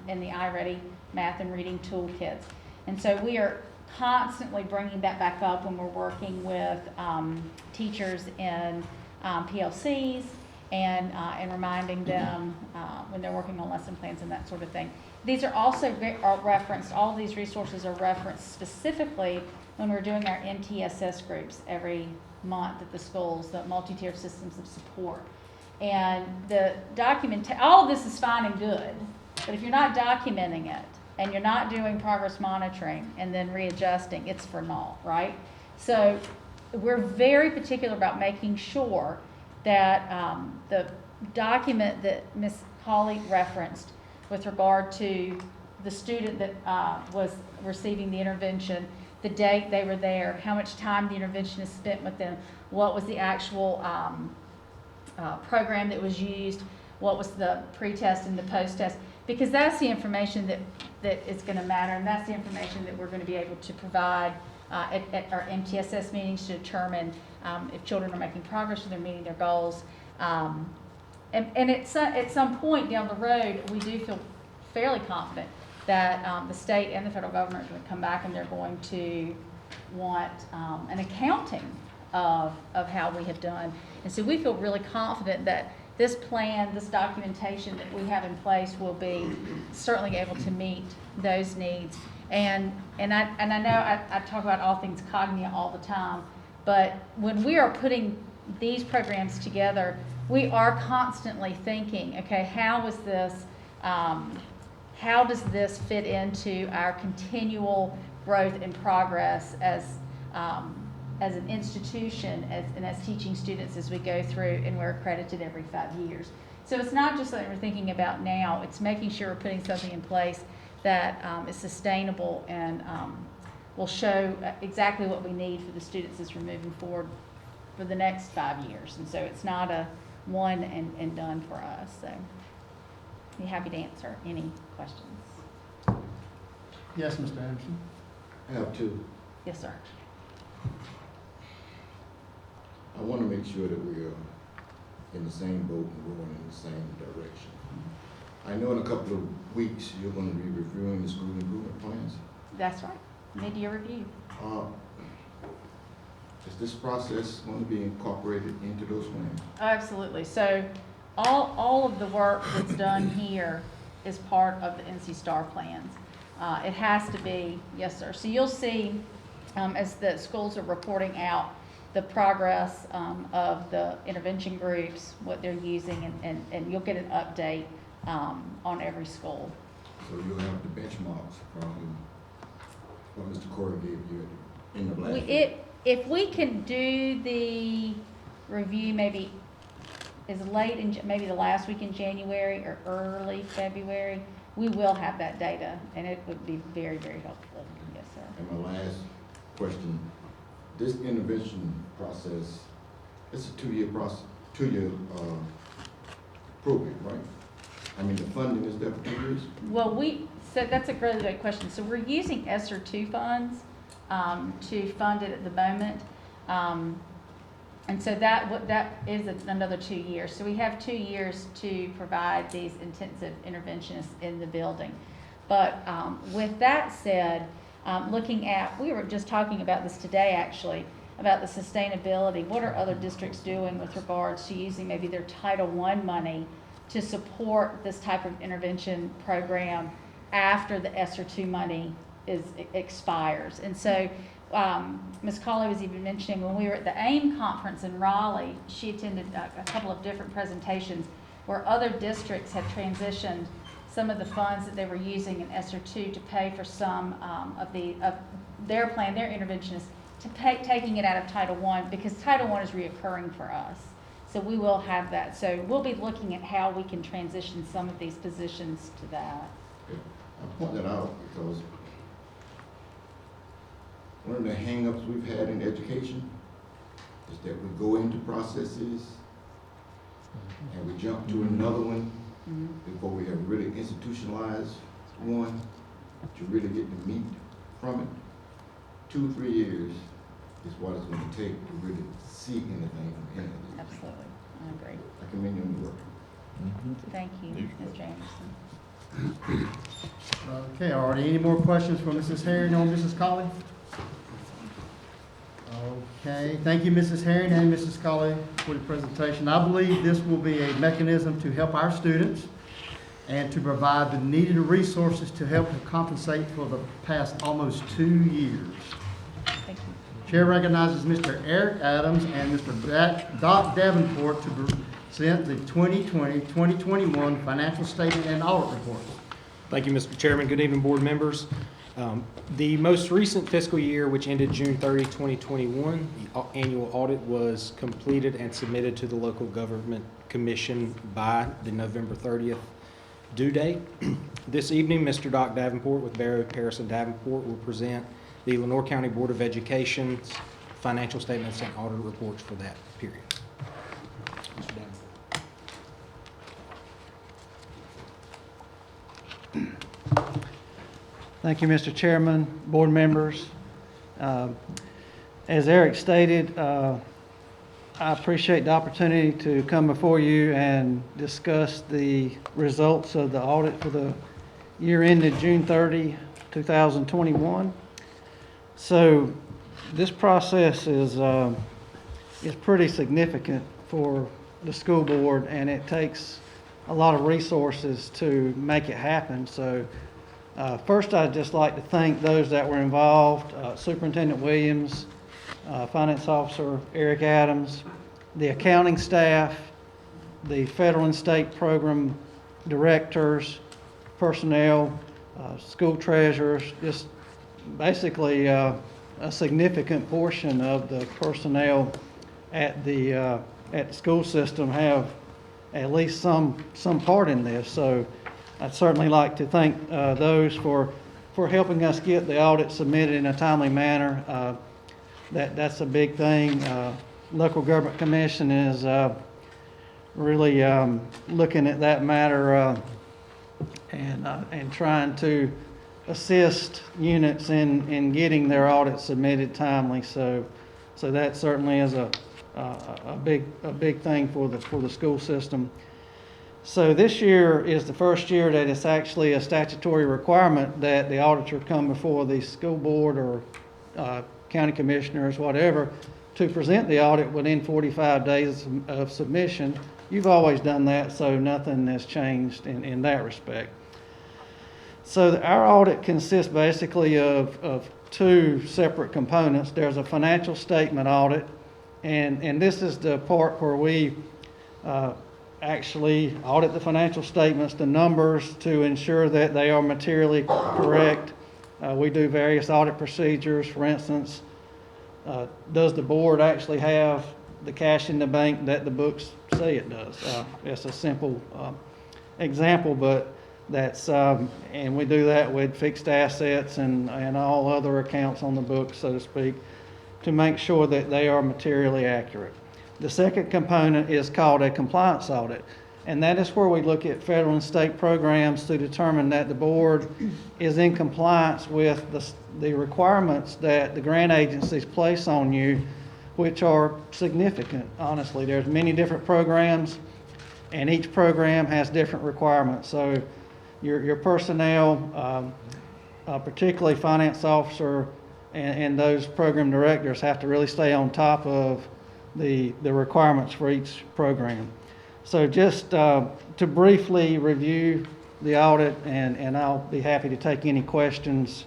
in the iReady math and reading toolkits. And so we are constantly bringing that back up when we're working with teachers in PLCs and reminding them when they're working on lesson plans and that sort of thing. These are also referenced, all of these resources are referenced specifically when we're doing our MTSS groups every month at the schools, the multi-tiered systems of support. And the all of this is fine and good, but if you're not documenting it and you're not doing progress monitoring and then readjusting, it's for naught, right? So we're very particular about making sure that the document that Ms. Hawley referenced with regard to the student that was receiving the intervention, the date they were there, how much time the intervention is spent with them, what was the actual program that was used, what was the pre-test and the post-test, because that's the information that is going to matter, and that's the information that we're going to be able to provide at our MTSS meetings to determine if children are making progress or they're meeting their goals. And at some point down the road, we do feel fairly confident that the state and the federal government are going to come back and they're going to want an accounting of how we have done. And so we feel really confident that this plan, this documentation that we have in place will be certainly able to meet those needs. And I know I talk about all things Cognia all the time, but when we are putting these programs together, we are constantly thinking, okay, how does this fit into our continual growth and progress as an institution and as teaching students as we go through, and we're accredited every 5 years. So it's not just something we're thinking about now, it's making sure we're putting something in place that is sustainable and will show exactly what we need for the students as we're moving forward for the next 5 years. And so it's not a one and done for us. So I'd be happy to answer any questions. Yes, Mr. Anderson? I have two. Yes, sir. I want to make sure that we are in the same boat and going in the same direction. I know in a couple of weeks, you're going to be reviewing the school improvement plans. That's right. Mid-year review. Is this process going to be incorporated into those plans? Absolutely. So all of the work that's done here is part of the NC STAR plans. It has to be, yes, sir. So you'll see as the schools are reporting out the progress of the intervention groups, what they're using, and you'll get an update on every school. So you'll have the benchmarks from what Mr. Corey gave you in the last. If we can do the review maybe as late in, maybe the last week in January or early February, we will have that data, and it would be very, very helpful. Yes, sir. And my last question, this intervention process, it's a two-year process, program, right? I mean, the funding is there for 2 years? Well, so that's a really good question. So we're using ESSER 2 funds to fund it at the moment. And so that is another 2 years. So we have 2 years to provide these intensive interventionists in the building. But with that said, looking at, we were just talking about this today actually, about the sustainability. What are other districts doing with regards to using maybe their Title I money to support this type of intervention program after the ESSER 2 money expires? And so Ms. Colley was even mentioning when we were at the AIM conference in Raleigh, she attended a couple of different presentations where other districts had transitioned some of the funds that they were using in ESSER 2 to pay for some of their plan, their interventionists, to taking it out of Title I, because Title I is reoccurring for us. So we will have that. So we'll be looking at how we can transition some of these positions to that. I point that out because one of the hang-ups we've had in education is that we go into processes and we jump to another one before we have really institutionalized one to really get the meat from it. 2 or 3 years is what it's going to take to really see anything from any of these. Absolutely. I agree. I commend you on your work. Thank you, Mr. Anderson. Okay, are there any more questions from Mrs. Herring or Mrs. Colley? Okay, thank you, Mrs. Herring and Mrs. Colley, for the presentation. I believe this will be a mechanism to help our students and to provide the needed resources to help to compensate for the past almost 2 years. Thank you. Chair recognizes Mr. Eric Adams and Mr. Doc Davenport to present the 2020-2021 financial statement and audit reports. Thank you, Mr. Chairman. Good evening, board members. The most recent fiscal year, which ended June 30, 2021, the annual audit was completed and submitted to the local government commission by the November 30th due date. This evening, Mr. Doc Davenport with Barrow, Paris, and Davenport will present the Lenoir County Board of Education's financial statements and audit reports for that period. Mr. Davenport. Thank you, Mr. Chairman, board members. As Eric stated, I appreciate the opportunity to come before you and discuss the results of the audit for the year ended June 30, 2021. So this process is is pretty significant for the school board, and it takes a lot of resources to make it happen. So first, I'd just like to thank those that were involved, Superintendent Williams, Finance Officer Eric Adams, the accounting staff, the federal and state program directors, personnel, school treasurers, just basically a significant portion of the personnel at the school system have at least some part in this. So I'd certainly like to thank those for helping us get the audit submitted in a timely manner. That's a big thing. Local Government Commission is really looking at that matter and trying to assist units in getting their audit submitted timely. So that certainly is a big thing for the school system. So this year is the first year that it's actually a statutory requirement that the auditor come before the school board or county commissioners, whatever, to present the audit within 45 days of submission. You've always done that, so nothing has changed in that respect. So our audit consists basically of two separate components. There's a financial statement audit, and this is the part where we actually audit the financial statements, the numbers, to ensure that they are materially correct. We do various audit procedures. For instance, does the board actually have the cash in the bank that the books say it does? It's a simple example, but that's, and we do that with fixed assets and all other accounts on the books, so to speak, to make sure that they are materially accurate. The second component is called a compliance audit, and that is where we look at federal and state programs to determine that the board is in compliance with the requirements that the grant agencies place on you, which are significant, honestly. There's many different programs, and each program has different requirements. So your personnel, particularly finance officer and those program directors, have to really stay on top of the requirements for each program. So just to briefly review the audit, and I'll be happy to take any questions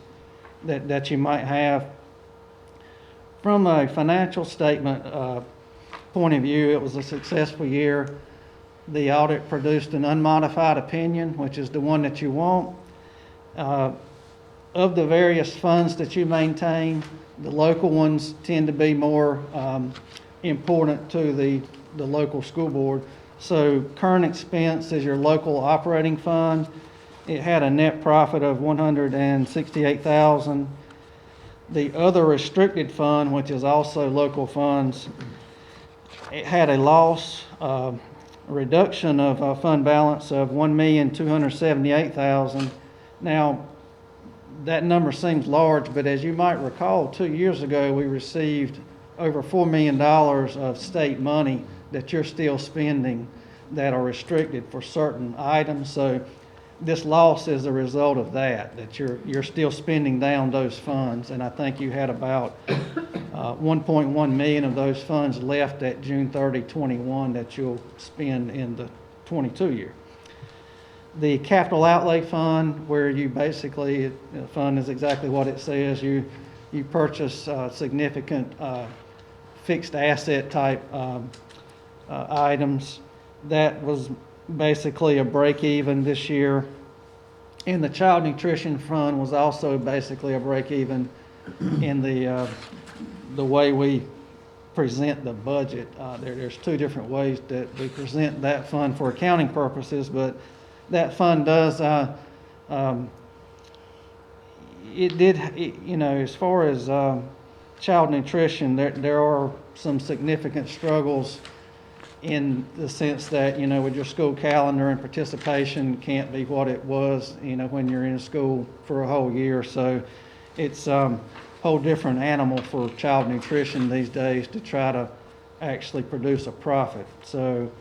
that you might have. From a financial statement point of view, it was a successful year. The audit produced an unmodified opinion, which is the one that you want. Of the various funds that you maintain, the local ones tend to be more important to the local school board. So current expense is your local operating fund. It had a net profit of $168,000. The other restricted fund, which is also local funds, it had a loss, reduction of fund balance of $1,278,000. Now, that number seems large, but as you might recall, 2 years ago, we received over $4 million of state money that you're still spending that are restricted for certain items. So this loss is a result of that you're still spending down those funds. And I think you had about 1.1 million of those funds left at June 30, 21 that you'll spend in the 22 year. The capital outlay fund, where you basically, the fund is exactly what it says. You purchase significant fixed asset type items. That was basically a break even this year. And the child nutrition fund was also basically a break even in the way we present the budget. There's two different ways that we present that fund for accounting purposes, but that fund does, as far as child nutrition, there are some significant struggles in the sense that, with your school calendar and participation can't be what it was, when you're in school for a whole year. So it's a whole different animal for child nutrition these days to try to actually produce a profit. So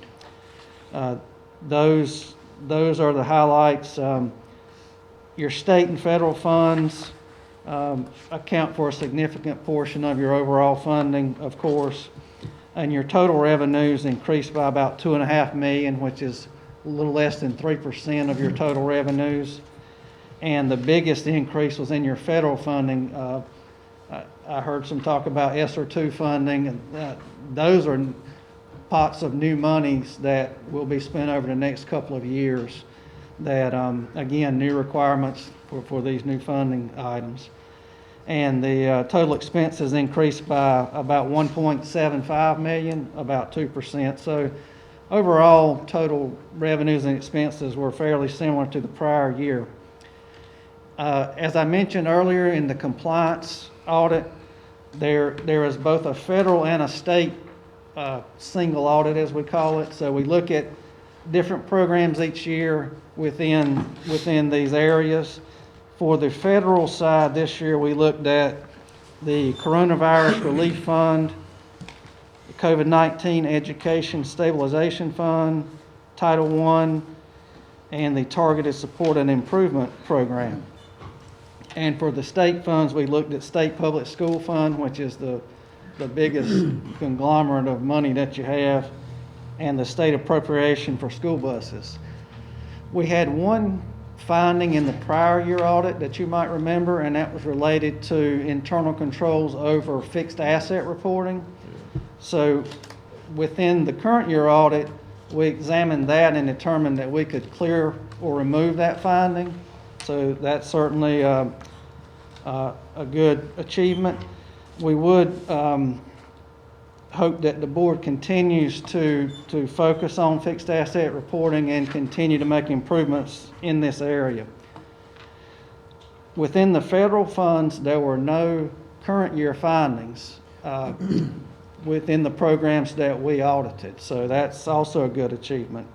those are the highlights. Your state and federal funds account for a significant portion of your overall funding, of course. and your total revenues increased by about $2.5 million, which is a little less than 3% of your total revenues. And the biggest increase was in your federal funding. I heard some talk about ESSER II funding, and those are pots of new monies that will be spent over the next couple of years that, again, new requirements for these new funding items. And the total expenses increased by about $1.75 million, about 2%. So overall, total revenues and expenses were fairly similar to the prior year. As I mentioned earlier, in the compliance audit, there is both a federal and a state single audit, as we call it. So we look at different programs each year within these areas. For the federal side this year, we looked at the Coronavirus Relief Fund, the COVID-19 Education Stabilization Fund, Title I, and the Targeted Support and Improvement Program. And for the state funds, we looked at State Public School Fund, which is the biggest conglomerate of money that you have, and the state appropriation for school buses. We had one finding in the prior year audit that you might remember, and that was related to internal controls over fixed asset reporting. So within the current year audit, we examined that and determined that we could clear or remove that finding. So that's certainly a good achievement. We would hope that the board continues to focus on fixed asset reporting and continue to make improvements in this area. Within the federal funds, there were no current year findings within the programs that we audited, so that's also a good achievement.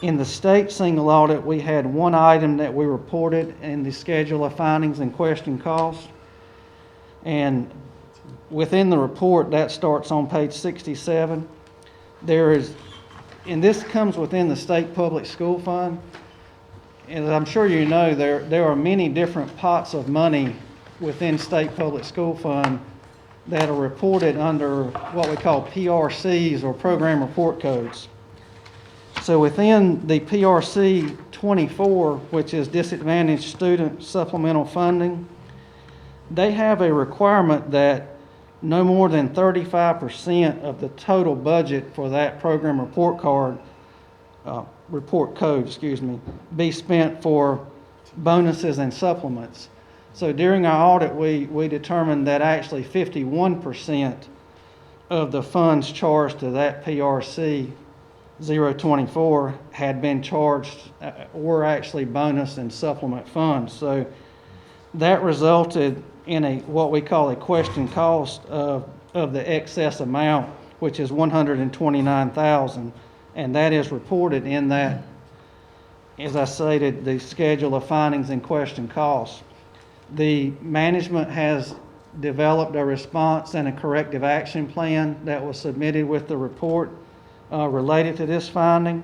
In the state single audit, we had one item that we reported in the schedule of findings and question costs, and within the report, that starts on page 67. And this comes within the State Public School Fund. As I'm sure you know, there are many different pots of money within State Public School Fund that are reported under what we call PRCs, or Program Report Codes. So within the PRC 24, which is Disadvantaged Student Supplemental Funding, they have a requirement that no more than 35% of the total budget for that program report code, be spent for bonuses and supplements. So during our audit, we determined that actually 51% of the funds charged to that PRC 024 had been charged, were actually bonus and supplement funds. So that resulted in what we call a question cost of the excess amount, which is $129,000, and that is reported in that, as I stated, the schedule of findings and question costs. The management has developed a response and a corrective action plan that was submitted with the report related to this finding.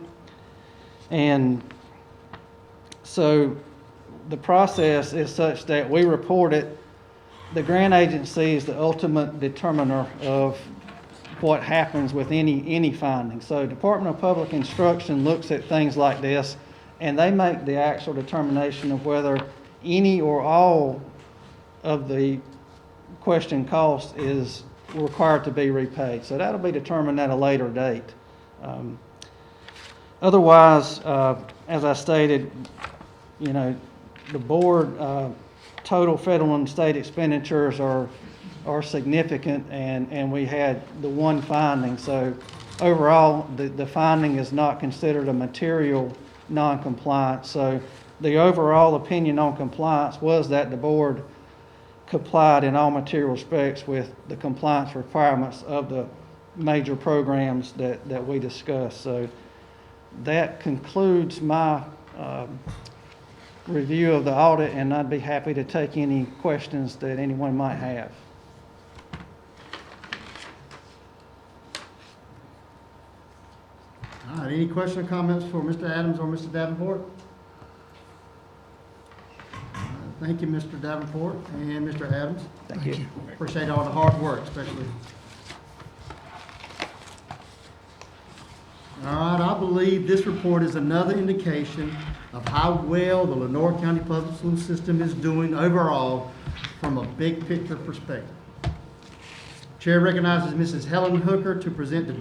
And so the process is such that we report it. The grant agency is the ultimate determiner of what happens with any finding. So Department of Public Instruction looks at things like this, and they make the actual determination of whether any or all of the question cost is required to be repaid. So that'll be determined at a later date. Otherwise, as I stated, the board total federal and state expenditures are significant, and we had the one finding. So overall, the finding is not considered a material non-compliance. So the overall opinion on compliance was that the board complied in all material respects with the compliance requirements of the major programs that we discussed. So that concludes my review of the audit, and I'd be happy to take any questions that anyone might have. All right, any questions or comments for Mr. Adams or Mr. Davenport? Thank you, Mr. Davenport and Mr. Adams. Thank you. Appreciate all the hard work, especially. All right, I believe this report is another indication of how well the Lenore County Public School System is doing overall from a big picture perspective. Chair recognizes Mrs. Helen Hooker to present the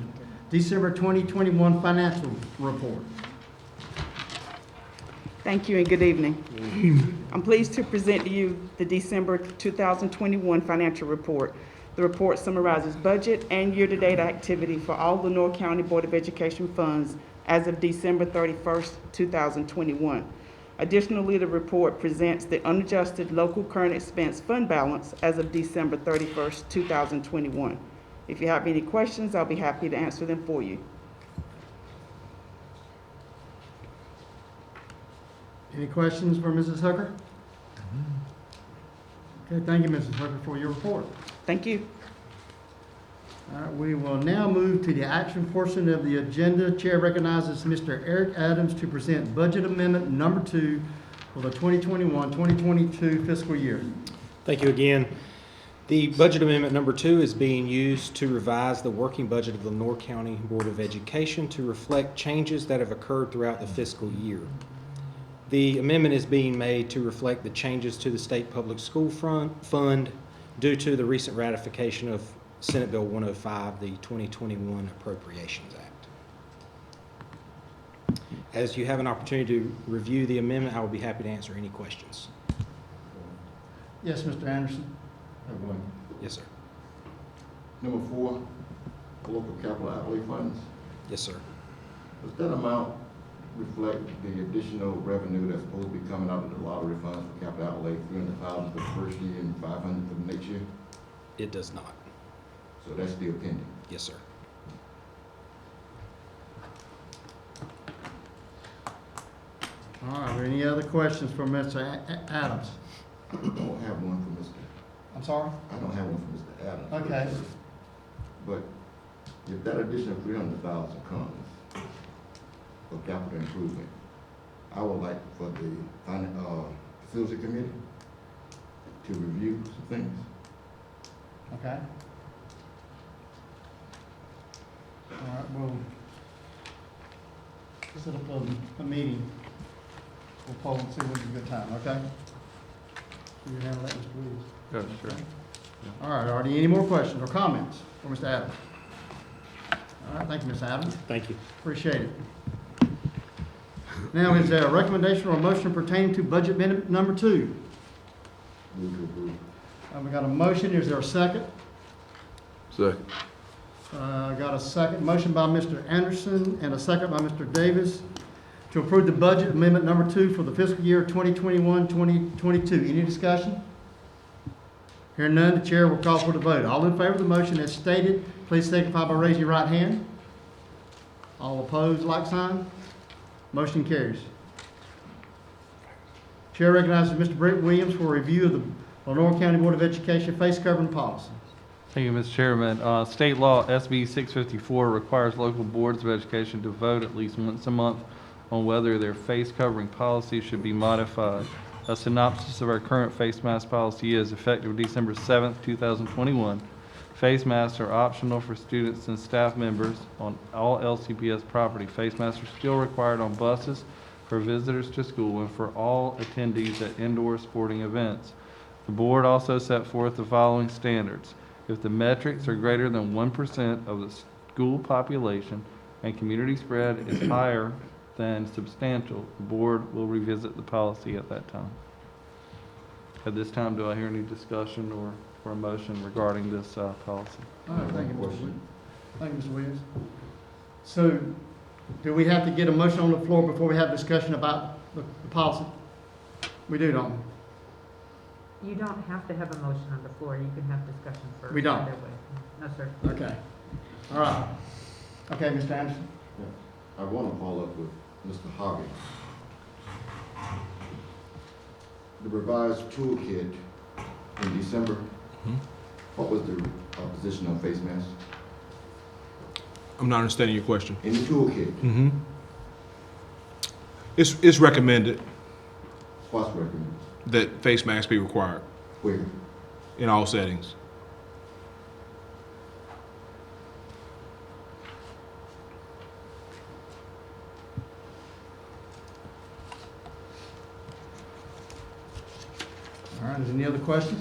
December 2021 financial report. Thank you and good evening. I'm pleased to present to you the December 2021 financial report. The report summarizes budget and year-to-date activity for all Lenore County Board of Education funds as of December 31st, 2021. Additionally, the report presents the unadjusted local current expense fund balance as of December 31st, 2021. If you have any questions, I'll be happy to answer them for you. Any questions for Mrs. Hooker? Okay, thank you, Mrs. Hooker, for your report. Thank you. All right, we will now move to the action portion of the agenda. Chair recognizes Mr. Eric Adams to present Budget Amendment Number 2 for the 2021-2022 fiscal year. Thank you again. The Budget Amendment Number 2 is being used to revise the working budget of the Lenore County Board of Education to reflect changes that have occurred throughout the fiscal year. The amendment is being made to reflect the changes to the State Public School Fund due to the recent ratification of Senate Bill 105, the 2021 Appropriations Act. As you have an opportunity to review the amendment, I will be happy to answer any questions. Yes, Mr. Anderson. I have one. Yes, sir. Number 4, local capital outlay funds. Yes, sir. Does that amount reflect the additional revenue that's supposed to be coming out of the lottery funds for capital outlay, 300,000 for the first year and 500 for the next year? It does not. So that's still pending. Yes, sir. All right, are there any other questions for Mr. Adams? I don't have one for Mr. I'm sorry? I don't have one for Mr. Adams. Okay. But if that additional 300,000 comes for capital improvement, I would like for the facility committee to review some things. Okay. All right, we'll set up a meeting. We'll poll and see when's a good time, okay? You handle that, Mr. Williams? Yeah, sure. All right, are there any more questions or comments for Mr. Adams? All right, thank you, Ms. Adams. Thank you. Appreciate it. Now, is there a recommendation or a motion pertaining to Budget Amendment Number 2? Move to approve. We got a motion, is there a second? Second. Got a second, motion by Mr. Anderson and a second by Mr. Davis to approve the Budget Amendment Number 2 for the fiscal year 2021-2022. Any discussion? Hearing none, the chair will call for the vote. All in favor of the motion as stated, please signify by raising your right hand. All opposed, like sign. Motion carries. Chair recognizes Mr. Brent Williams for a review of the Lenore County Board of Education face covering policy. Thank you, Mr. Chairman. State law SB 654 requires local boards of education to vote at least once a month on whether their face covering policy should be modified. A synopsis of our current face mask policy is effective December 7th, 2021. Face masks are optional for students and staff members on all LCPS property. Face masks are still required on buses, for visitors to school, and for all attendees at indoor sporting events. The board also set forth the following standards. If the metrics are greater than 1% of the school population and community spread is higher than substantial, the board will revisit the policy at that time. At this time, do I hear any discussion or a motion regarding this policy? All right, thank you, Mr. Williams. Thank you, Mr. Williams. So, do we have to get a motion on the floor before we have discussion about the policy? We do, don't we? You don't have to have a motion on the floor, you can have discussion first. We don't? Either way. No, sir. Okay. All right. Okay, Mr. Anderson? I want to follow up with Mr. Harvey. The revised toolkit in December, what was the position on face masks? I'm not understanding your question. In the toolkit, Mm-hmm. It's recommended what's recommended? that face masks be required Where? in all settings. Is any other questions?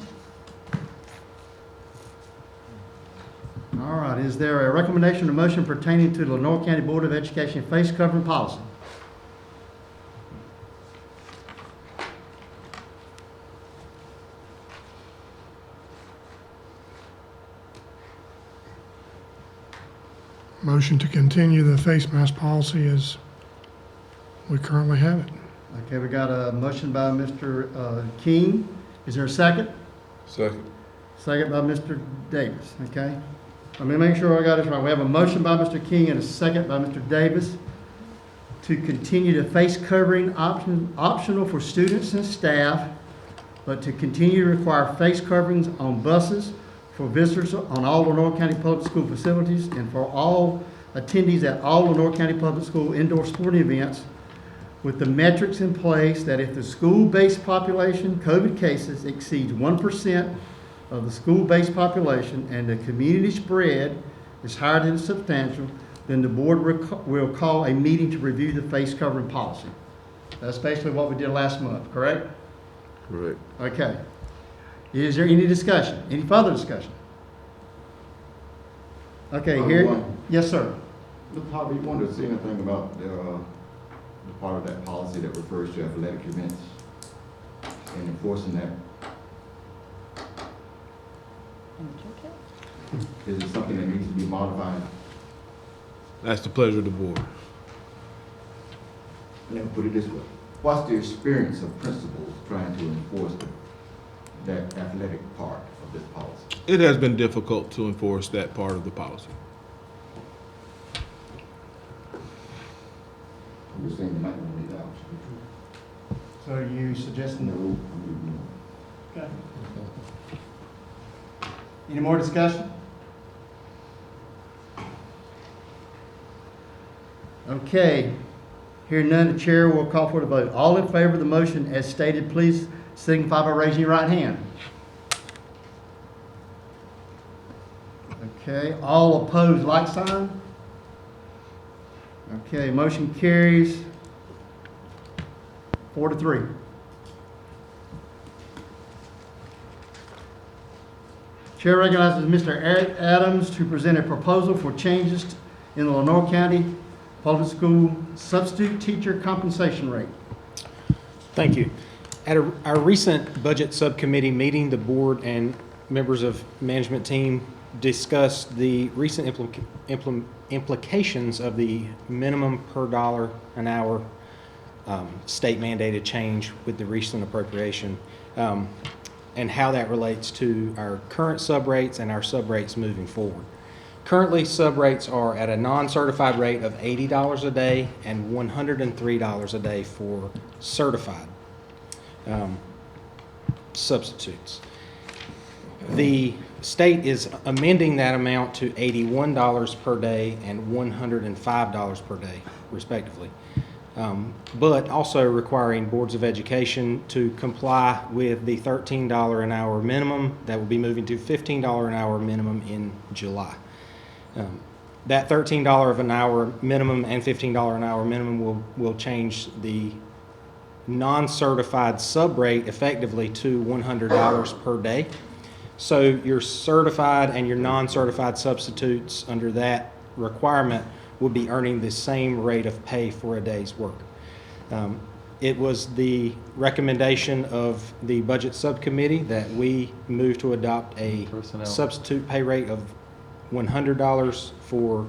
All right, is there a recommendation or motion pertaining to the Lenore County Board of Education face covering policy? Motion to continue the face mask policy as we currently have it. Okay, we got a motion by Mr. King. Is there a second? Second. Second by Mr. Davis, okay? Let me make sure I got this right. We have a motion by Mr. King and a second by Mr. Davis to continue the face covering optional for students and staff, but to continue to require face coverings on buses, for visitors on all Lenore County Public School facilities, and for all attendees at all Lenore County Public School indoor sporting events, with the metrics in place that if the school-based population COVID cases exceeds 1% of the school-based population and the community spread is higher than substantial, then the board will call a meeting to review the face covering policy. That's basically what we did last month, correct? Correct. Okay. Is there any discussion? Any further discussion? Okay, here. Yes, sir. Mr. Harvey, you wanted to say anything about the part of that policy that refers to athletic events and enforcing that? Is it something that needs to be modified? That's the pleasure of the board. Let me put it this way. What's the experience of principals trying to enforce that athletic part of this policy? It has been difficult to enforce that part of the policy. You're saying you might want to leave out. So are you suggesting No. Okay. Any more discussion? Okay. Hearing none, the chair will call for the vote. All in favor of the motion as stated, please signify by raising your right hand. Okay. All opposed, like sign. Okay. Motion carries 4-3. Chair recognizes Mr. Eric Adams to present a proposal for changes in the Lenore County Public School substitute teacher compensation rate. Thank you. At our recent budget subcommittee meeting, the board and members of management team discussed the recent implications of the minimum per dollar an hour state mandated change with the recent appropriation, and how that relates to our current subrates and our subrates moving forward. Currently, subrates are at a non-certified rate of $80 a day and $103 a day for certified substitutes. The state is amending that amount to $81 per day and $105 per day, respectively, but also requiring boards of education to comply with the $13 an hour minimum that will be moving to $15 an hour minimum in July. That $13 an hour minimum and $15 an hour minimum will change the non-certified subrate effectively to $100 per day. So your certified and your non-certified substitutes under that requirement will be earning the same rate of pay for a day's work. It was the recommendation of the budget subcommittee that we move to adopt a substitute pay rate of $100 for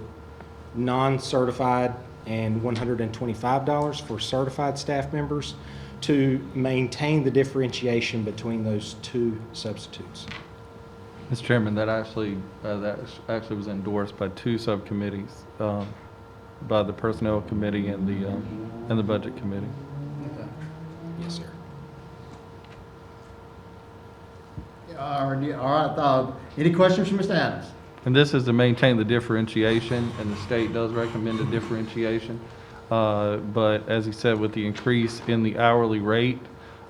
non-certified and $125 for certified staff members to maintain the differentiation between those two substitutes. Mr. Chairman, that actually was endorsed by two subcommittees, by the Personnel Committee and the Budget Committee. Yes, sir. All right. Any questions from Mr. Adams? And this is to maintain the differentiation, and the state does recommend a differentiation. But as he said, with the increase in the hourly rate,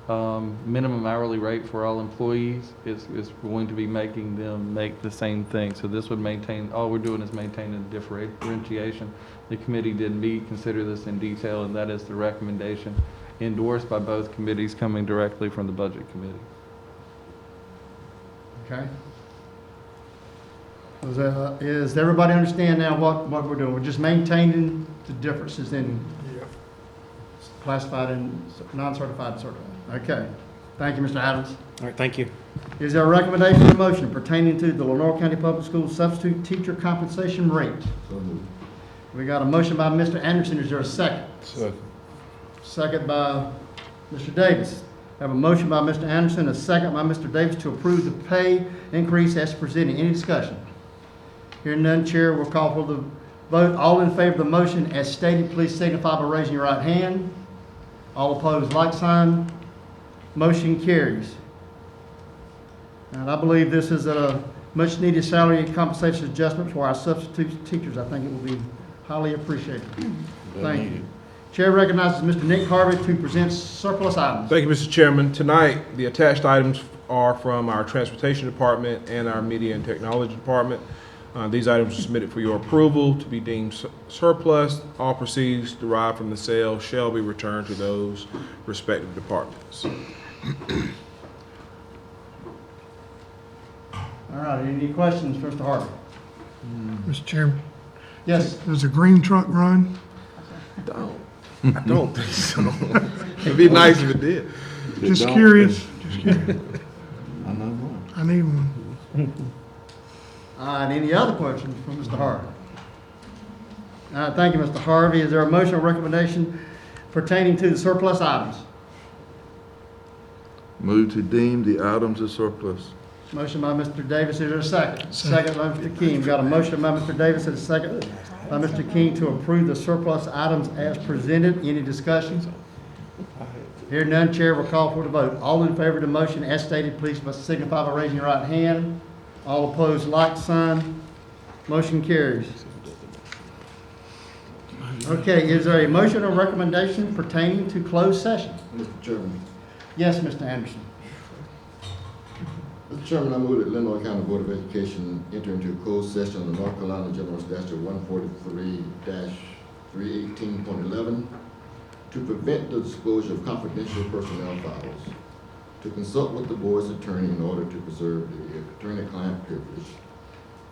minimum hourly rate for all employees is going to be making them make the same thing. So this would maintain, all we're doing is maintaining the differentiation. The committee did meet, consider this in detail, and that is the recommendation endorsed by both committees coming directly from the Budget Committee. Okay? Does everybody understand now what we're doing? We're just maintaining the differences in classified and non-certified and certified. Okay. Thank you, Mr. Adams. All right, thank you. Is there a recommendation or motion pertaining to the Lenore County Public Schools substitute teacher compensation rate? So moved. We got a motion by Mr. Anderson. Is there a second? Second. Second by Mr. Davis. Have a motion by Mr. Anderson, a second by Mr. Davis to approve the pay increase as presented. Any discussion? Hearing none, Chair will call for the vote. All in favor of the motion as stated, please signify by raising your right hand. All opposed, like sign. Motion carries. And I believe this is a much-needed salary compensation adjustment for our substitute teachers. I think it will be highly appreciated. Thank you. Chair recognizes Mr. Nick Harvey to present surplus items. Thank you, Mr. Chairman. Tonight, the attached items are from our Transportation Department and our Media and Technology Department. These items are submitted for your approval to be deemed surplus. All proceeds derived from the sale shall be returned to those respective departments. All right, any questions for Mr. Harvey? Mr. Chairman, Yes. does the green truck run? I don't think so. It'd be nice if it did. Just curious, just curious. I'm not going. I need one. And any other questions from Mr. Harvey? Thank you, Mr. Harvey. Is there a motion or recommendation pertaining to the surplus items? Move to deem the items as surplus. Motion by Mr. Davis. Is there a second? Second by Mr. King. Got a motion by Mr. Davis and a second by Mr. King to approve the surplus items as presented. Any discussion? Hearing none, Chair will call for the vote. All in favor of the motion as stated, please signify by raising your right hand. All opposed, like sign. Motion carries. Okay, is there a motion or recommendation pertaining to closed session? Mr. Chairman. Yes, Mr. Anderson. Mr. Chairman, I move that Lenore County Board of Education enter into closed session under North Carolina General Statute 143-318.11 to prevent the disclosure of confidential personnel files, to consult with the board's attorney in order to preserve the attorney-client privilege,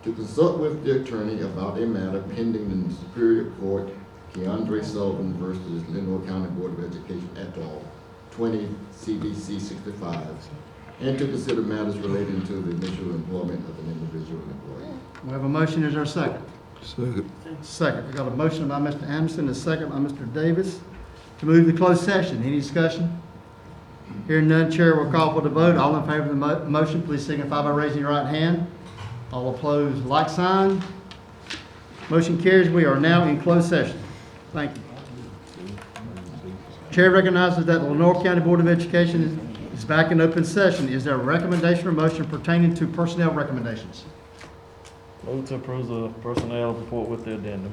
to consult with the attorney about a matter pending in the Superior Court, Keandre Sullivan versus Lenore County Board of Education et al., 20 CDC 65, and to consider matters relating to the initial employment of an individual employee. We have a motion. Is there a second? Second. Second. We got a motion by Mr. Anderson, a second by Mr. Davis to move to closed session. Any discussion? Hearing none, Chair will call for the vote. All in favor of the motion, please signify by raising your right hand. All opposed, like sign. Motion carries. We are now in closed session. Thank you. Chair recognizes that the Lenore County Board of Education is back in open session. Is there a recommendation or motion pertaining to personnel recommendations? Move to approve the personnel report with the addendum.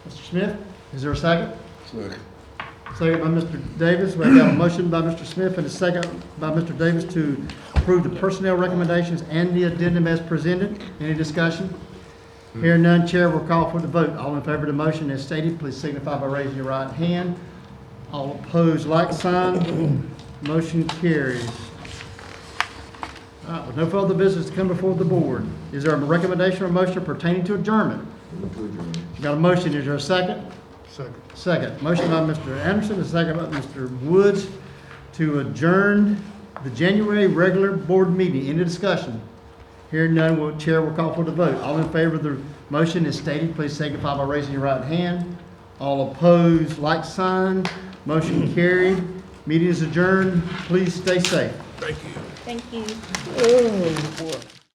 Mr. Smith, is there a second? Second. Second by Mr. Davis. We have a motion by Mr. Smith and a second by Mr. Davis to approve the personnel recommendations and the addendum as presented. Any discussion? Hearing none, Chair will call for the vote. All in favor of the motion as stated, please signify by raising your right hand. All opposed, like sign. Motion carries. All right, with no further business to come before the board, is there a recommendation or motion pertaining to adjournment? Move to adjourn. Got a motion. Is there a second? Second. Second. Motion by Mr. Anderson, a second by Mr. Woods to adjourn the January regular board meeting. Any discussion? Hearing none, Chair will call for the vote. All in favor of the motion as stated, please signify by raising your right hand. All opposed, like sign. Motion carried. Meeting is adjourned. Please stay safe. Thank you. Oh, boy.